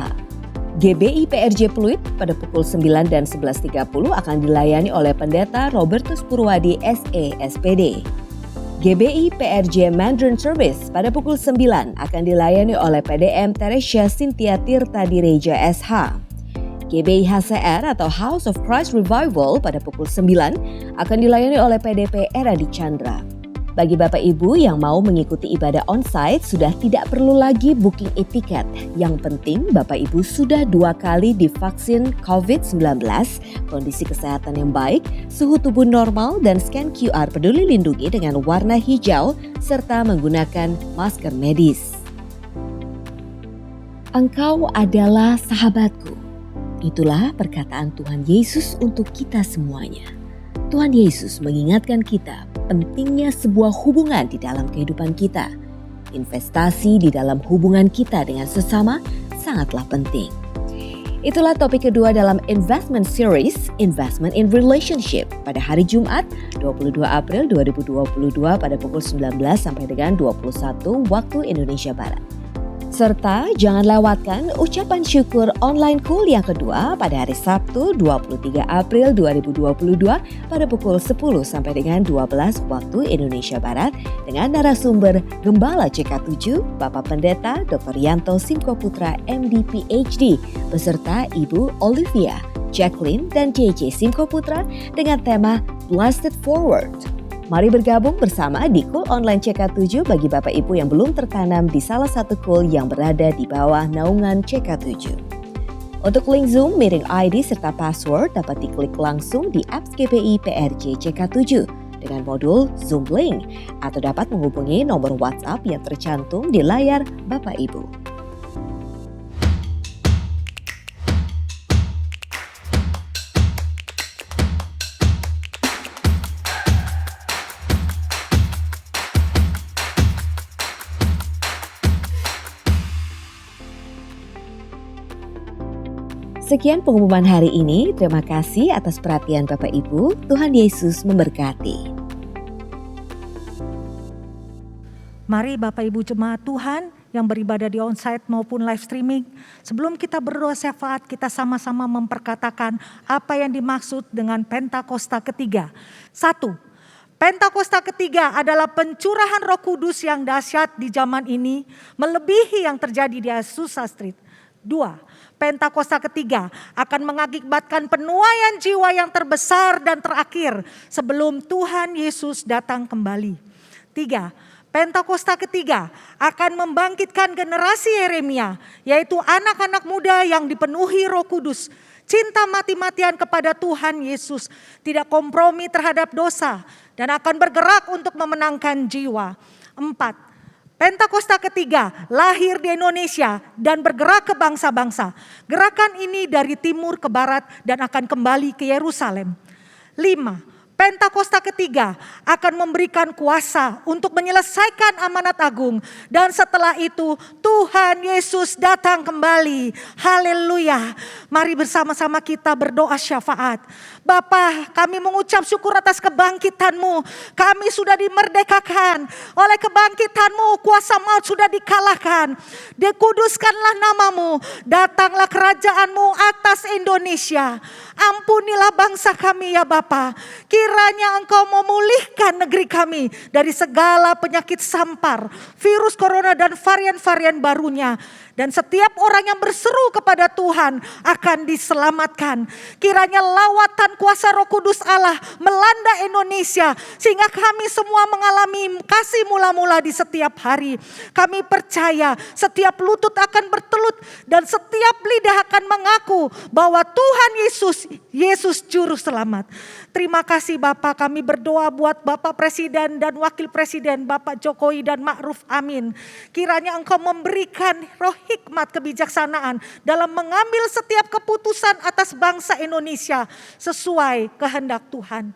GBI PRJ Pluit pada pukul 9 dan 11.30 akan dilayani oleh Pendeta Robertus Purwadi SE SPD. GBI PRJ Mandarin Service pada pukul 9 akan dilayani oleh PDM Teresia Cynthia Tirta Direja SH. GBI HCR atau House of Christ Revival pada pukul 9 akan dilayani oleh PDP Eradi Chandra. Bagi Bapak Ibu yang mau mengikuti ibadah onsite sudah tidak perlu lagi booking e-tiket. Yang penting Bapak Ibu sudah 2 kali divaksin COVID-19, kondisi kesehatan yang baik, suhu tubuh normal dan scan QR Peduli Lindungi dengan warna hijau serta menggunakan masker medis. Engkau adalah sahabatku. Itulah perkataan Tuhan Yesus untuk kita semuanya. Tuhan Yesus mengingatkan kita pentingnya sebuah hubungan di dalam kehidupan kita. Investasi di dalam hubungan kita dengan sesama sangatlah penting. Itulah topik kedua dalam Investment Series, Investment in Relationship pada hari Jumat 22 April 2022 pada pukul 19 sampai dengan 21 waktu Indonesia Barat. Serta jangan lewatkan ucapan syukur online cool yang kedua pada hari Sabtu 23 April 2022 pada pukul 10 sampai dengan 12 waktu Indonesia Barat dengan narasumber Gembala CK7 Bapak Pendeta Dr. Yanto Simko Putra MD PhD beserta Ibu Olivia, Jacqueline dan JJ Simko Putra dengan tema Blessed Forward. Mari bergabung bersama di Cool Online CK7 bagi Bapak Ibu yang belum tertanam di salah satu Cool yang berada di bawah naungan CK7. Untuk link Zoom, meeting ID serta password dapat diklik langsung di apps GBI PRJ CK7 dengan modul Zoom Link atau dapat menghubungi nomor WhatsApp yang tercantum di layar Bapak Ibu. Sekian pengumuman hari ini. Terima kasih atas perhatian Bapak Ibu. Tuhan Yesus memberkati. Mari Bapak Ibu jemaat Tuhan yang beribadah di onsite maupun live streaming. Sebelum kita berdoa syafaat, kita sama-sama memperkatakan apa yang dimaksud dengan Pentakosta ketiga. 1. Pentakosta ketiga adalah pencurahan Roh Kudus yang dahsyat di zaman ini, melebihi yang terjadi di Azusa Street. 2. Pentakosta ketiga akan mengakibatkan penuaian jiwa yang terbesar dan terakhir sebelum Tuhan Yesus datang kembali. 3. Pentakosta ketiga akan membangkitkan generasi Yeremia, yaitu anak-anak muda yang dipenuhi Roh Kudus. cinta mati-matian kepada Tuhan Yesus, tidak kompromi terhadap dosa, dan akan bergerak untuk memenangkan jiwa. 4. Pentakosta ketiga lahir di Indonesia dan bergerak ke bangsa-bangsa. Gerakan ini dari timur ke barat dan akan kembali ke Yerusalem. 5. Pentakosta ketiga akan memberikan kuasa untuk menyelesaikan amanat agung. Dan setelah itu Tuhan Yesus datang kembali. Haleluya. Mari bersama-sama kita berdoa syafaat. Bapa, kami mengucap syukur atas kebangkitan-Mu. Kami sudah dimerdekakan. Oleh kebangkitan-Mu kuasa maut sudah dikalahkan. Dikuduskanlah nama-Mu. Datanglah kerajaan-Mu atas Indonesia. Ampunilah bangsa kami ya Bapa. Kiranya Engkau memulihkan negeri kami dari segala penyakit sampar, virus corona dan varian-varian barunya. Dan setiap orang yang berseru kepada Tuhan akan diselamatkan. Kiranya lawatan kuasa Roh Kudus Allah melanda Indonesia sehingga kami semua mengalami kasih mula-mula di setiap hari. Kami percaya setiap lutut akan bertelut dan setiap lidah akan mengaku bahwa Tuhan Yesus juru selamat. Terima kasih Bapak, kami berdoa buat Bapak Presiden dan Wakil Presiden Bapak Jokowi dan Ma'ruf Amin. Kiranya Engkau memberikan roh hikmat kebijaksanaan dalam mengambil setiap keputusan atas bangsa Indonesia sesuai kehendak Tuhan.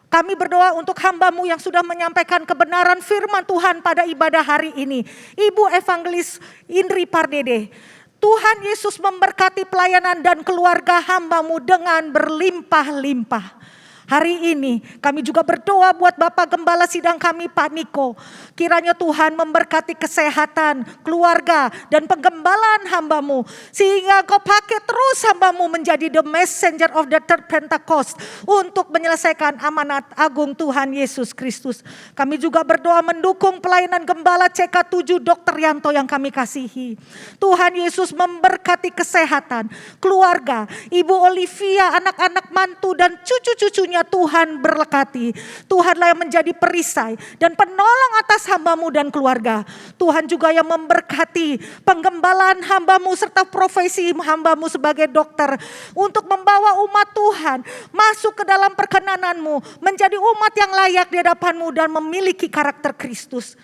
Kami berdoa untuk hamba-Mu yang sudah menyampaikan kebenaran firman Tuhan pada ibadah hari ini. Ibu Evangelis Indri Pardede. Tuhan Yesus memberkati pelayanan dan keluarga hamba-Mu dengan berlimpah-limpah. Hari ini kami juga berdoa buat Bapak Gembala Sidang kami Pak Niko. Kiranya Tuhan memberkati kesehatan, keluarga dan penggembalaan hamba-Mu. Sehingga Kau pakai terus hamba-Mu menjadi the messenger of the third Pentecost. Untuk menyelesaikan amanat agung Tuhan Yesus Kristus. Kami juga berdoa mendukung pelayanan Gembala CK7 Dr. Yanto yang kami kasihi. Tuhan Yesus memberkati kesehatan, keluarga, Ibu Olivia, anak-anak mantu dan cucu-cucunya. Tuhan berkati. Tuhanlah yang menjadi perisai dan penolong atas hamba-Mu dan keluarga. Tuhan juga yang memberkati penggembalaan hamba-Mu serta profesi hamba-Mu sebagai dokter. Untuk membawa umat Tuhan masuk ke dalam perkenanan-Mu. Menjadi umat yang layak di hadapan-Mu dan memiliki karakter Kristus.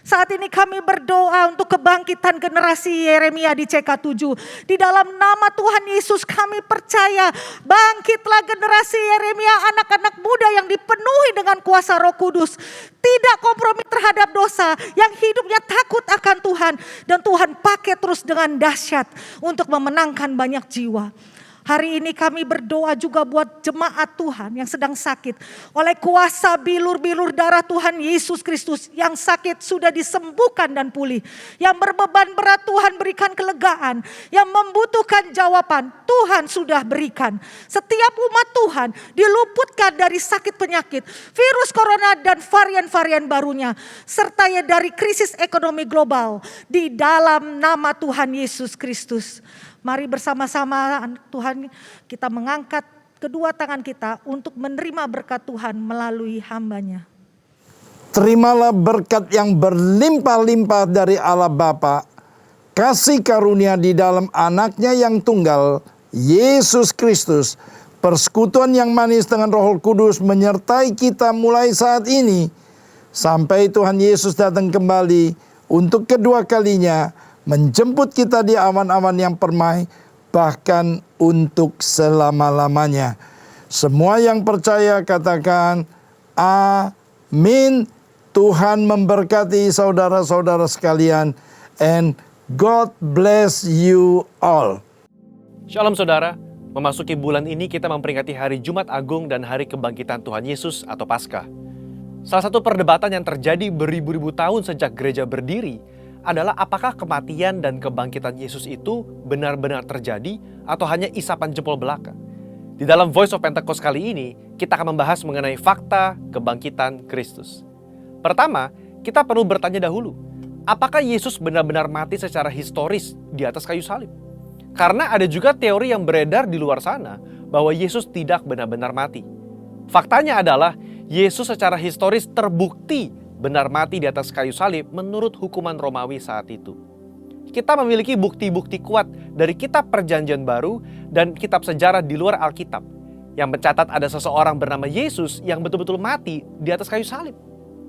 Saat ini kami berdoa untuk kebangkitan generasi Yeremia di CK7. Di dalam nama Tuhan Yesus kami percaya bangkitlah generasi Yeremia, anak-anak muda yang dipenuhi dengan kuasa Roh Kudus. Tidak kompromi terhadap dosa, yang hidupnya takut akan Tuhan. Dan Tuhan pakai terus dengan dahsyat untuk memenangkan banyak jiwa. Hari ini kami berdoa juga buat jemaat Tuhan yang sedang sakit. Oleh kuasa bilur-bilur darah Tuhan Yesus Kristus, yang sakit sudah disembuhkan dan pulih. Yang berbeban berat Tuhan berikan kelegaan. Yang membutuhkan jawaban Tuhan sudah berikan. Setiap umat Tuhan diluputkan dari sakit penyakit, virus corona dan varian-varian barunya. Serta ya dari krisis ekonomi global di dalam nama Tuhan Yesus Kristus. Mari bersama-sama Tuhan kita mengangkat kedua tangan kita untuk menerima berkat Tuhan melalui hamba-Nya. Terimalah berkat yang berlimpah-limpah dari Allah Bapa, kasih karunia di dalam anaknya yang tunggal, Yesus Kristus, persekutuan yang manis dengan Roh Kudus menyertai kita mulai saat ini, sampai Tuhan Yesus datang kembali untuk kedua kalinya, menjemput kita di awan-awan yang permai, bahkan untuk selama-lamanya. Semua yang percaya katakan amin. Tuhan memberkati saudara-saudara sekalian, and God bless you all. Shalom saudara, memasuki bulan ini kita memperingati hari Jumat Agung dan hari kebangkitan Tuhan Yesus atau Paskah. Salah satu perdebatan yang terjadi beribu-ribu tahun sejak gereja berdiri adalah apakah kematian dan kebangkitan Yesus itu benar-benar terjadi atau hanya isapan jempol belaka. Di dalam Voice of Pentecost kali ini, kita akan membahas mengenai fakta kebangkitan Kristus. Pertama, kita perlu bertanya dahulu, apakah Yesus benar-benar mati secara historis di atas kayu salib? Karena ada juga teori yang beredar di luar sana bahwa Yesus tidak benar-benar mati. Faktanya adalah Yesus secara historis terbukti benar mati di atas kayu salib menurut hukuman Romawi saat itu. Kita memiliki bukti-bukti kuat dari kitab Perjanjian Baru dan kitab sejarah di luar Alkitab yang mencatat ada seseorang bernama Yesus yang betul-betul mati di atas kayu salib.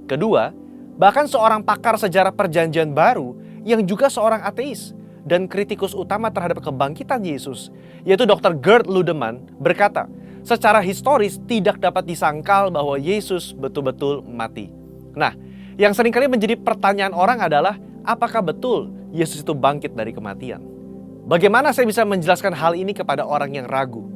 Kedua, bahkan seorang pakar sejarah Perjanjian Baru yang juga seorang ateis dan kritikus utama terhadap kebangkitan Yesus, yaitu Dr. Gerd Ludemann, berkata, secara historis tidak dapat disangkal bahwa Yesus betul-betul mati. Nah, yang seringkali menjadi pertanyaan orang adalah, apakah betul Yesus itu bangkit dari kematian? Bagaimana saya bisa menjelaskan hal ini kepada orang yang ragu?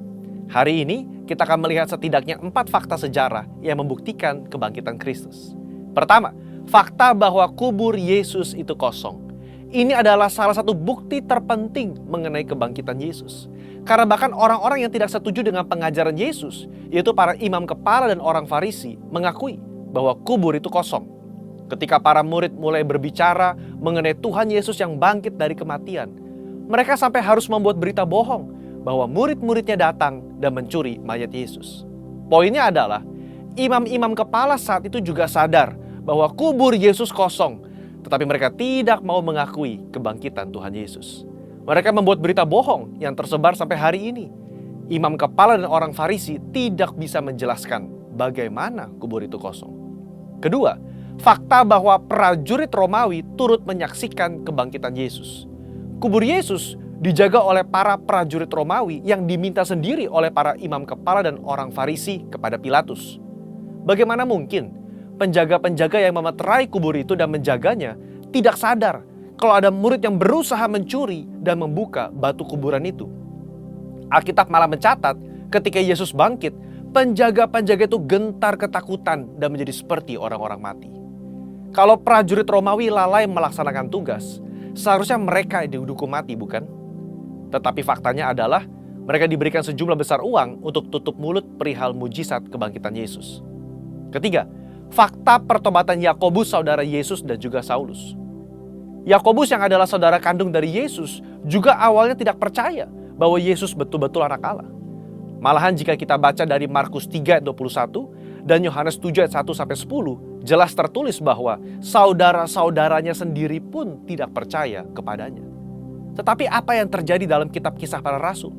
Hari ini kita akan melihat setidaknya 4 fakta sejarah yang membuktikan kebangkitan Kristus. Pertama, fakta bahwa kubur Yesus itu kosong. Ini adalah salah satu bukti terpenting mengenai kebangkitan Yesus. Karena bahkan orang-orang yang tidak setuju dengan pengajaran Yesus, yaitu para imam kepala dan orang Farisi, mengakui bahwa kubur itu kosong. Ketika para murid mulai berbicara mengenai Tuhan Yesus yang bangkit dari kematian, mereka sampai harus membuat berita bohong bahwa murid-muridnya datang dan mencuri mayat Yesus. Poinnya adalah, imam-imam kepala saat itu juga sadar bahwa kubur Yesus kosong, tetapi mereka tidak mau mengakui kebangkitan Tuhan Yesus. Mereka membuat berita bohong yang tersebar sampai hari ini. Imam kepala dan orang Farisi tidak bisa menjelaskan bagaimana kubur itu kosong. Kedua, fakta bahwa prajurit Romawi turut menyaksikan kebangkitan Yesus. Kubur Yesus dijaga oleh para prajurit Romawi yang diminta sendiri oleh para imam kepala dan orang Farisi kepada Pilatus. Bagaimana mungkin penjaga-penjaga yang memeterai kubur itu dan menjaganya tidak sadar kalau ada murid yang berusaha mencuri dan membuka batu kuburan itu? Alkitab malah mencatat ketika Yesus bangkit, penjaga-penjaga itu gentar ketakutan dan menjadi seperti orang-orang mati. Kalau prajurit Romawi lalai melaksanakan tugas, seharusnya mereka dihukum mati, bukan? Tetapi faktanya adalah mereka diberikan sejumlah besar uang untuk tutup mulut perihal mujizat kebangkitan Yesus. Ketiga, fakta pertobatan Yakobus saudara Yesus dan juga Saulus. Yakobus yang adalah saudara kandung dari Yesus juga awalnya tidak percaya bahwa Yesus betul-betul anak Allah. Malahan jika kita baca dari Markus 3 ayat 21 dan Yohanes 7 ayat 1-10, jelas tertulis bahwa saudara-saudaranya sendiri pun tidak percaya kepadanya. Tetapi apa yang terjadi dalam kitab Kisah Para Rasul?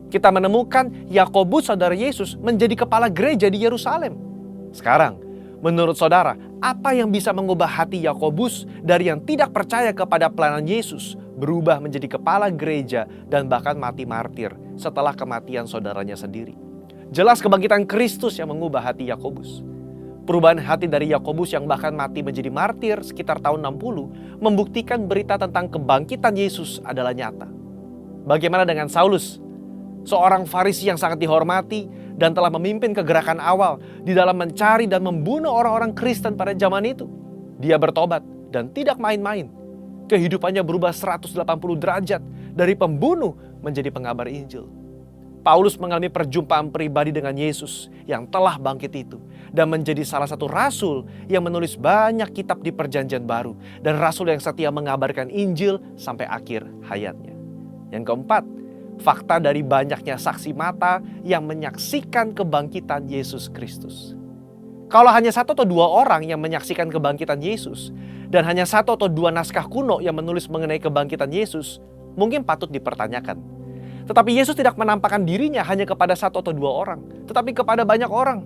Kita menemukan Yakobus saudara Yesus menjadi kepala gereja di Yerusalem. Sekarang, menurut saudara, apa yang bisa mengubah hati Yakobus dari yang tidak percaya kepada pelayanan Yesus berubah menjadi kepala gereja dan bahkan mati martir setelah kematian saudaranya sendiri? Jelas kebangkitan Kristus yang mengubah hati Yakobus. Perubahan hati dari Yakobus yang bahkan mati menjadi martir sekitar tahun 60 membuktikan berita tentang kebangkitan Yesus adalah nyata. Bagaimana dengan Saulus? Seorang Farisi yang sangat dihormati dan telah memimpin kegerakan awal di dalam mencari dan membunuh orang-orang Kristen pada zaman itu. Dia bertobat dan tidak main-main. Kehidupannya berubah 180 derajat dari pembunuh menjadi pengabar Injil. Paulus mengalami perjumpaan pribadi dengan Yesus yang telah bangkit itu dan menjadi salah satu rasul yang menulis banyak kitab di Perjanjian Baru dan rasul yang setia mengabarkan Injil sampai akhir hayatnya. Yang keempat, fakta dari banyaknya saksi mata yang menyaksikan kebangkitan Yesus Kristus. Kalau hanya 1 atau 2 orang yang menyaksikan kebangkitan Yesus dan hanya 1 atau 2 naskah kuno yang menulis mengenai kebangkitan Yesus, mungkin patut dipertanyakan. Tetapi Yesus tidak menampakkan dirinya hanya kepada 1 atau 2 orang, tetapi kepada banyak orang.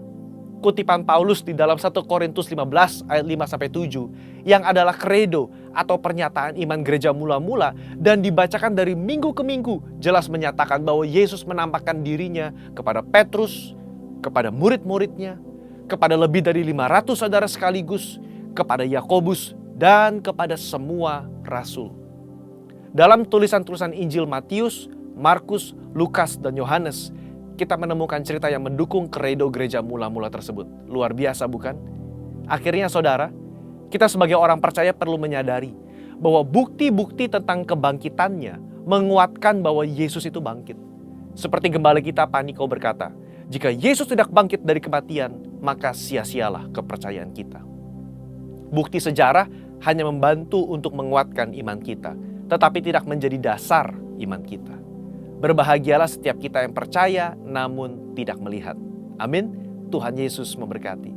Kutipan Paulus di dalam 1 Korintus 15 ayat 5-7 yang adalah kredo atau pernyataan iman gereja mula-mula dan dibacakan dari minggu ke minggu jelas menyatakan bahwa Yesus menampakkan dirinya kepada Petrus, kepada murid-muridnya, kepada lebih dari 500 saudara sekaligus, kepada Yakobus, dan kepada semua rasul. Dalam tulisan-tulisan Injil Matius, Markus, Lukas, dan Yohanes, kita menemukan cerita yang mendukung kredo gereja mula-mula tersebut. Luar biasa, bukan? Akhirnya saudara, kita sebagai orang percaya perlu menyadari bahwa bukti-bukti tentang kebangkitannya menguatkan bahwa Yesus itu bangkit. Seperti gembala kita Paniko berkata, jika Yesus tidak bangkit dari kematian, maka sia-sialah kepercayaan kita. Bukti sejarah hanya membantu untuk menguatkan iman kita, tetapi tidak menjadi dasar iman kita. Berbahagialah setiap kita yang percaya namun tidak melihat. Amin. Tuhan Yesus memberkati.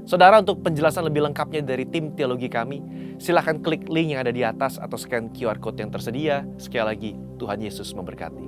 Saudara, untuk penjelasan lebih lengkapnya dari tim teologi kami, silahkan klik link yang ada di atas atau scan QR Code yang tersedia. Sekali lagi, Tuhan Yesus memberkati.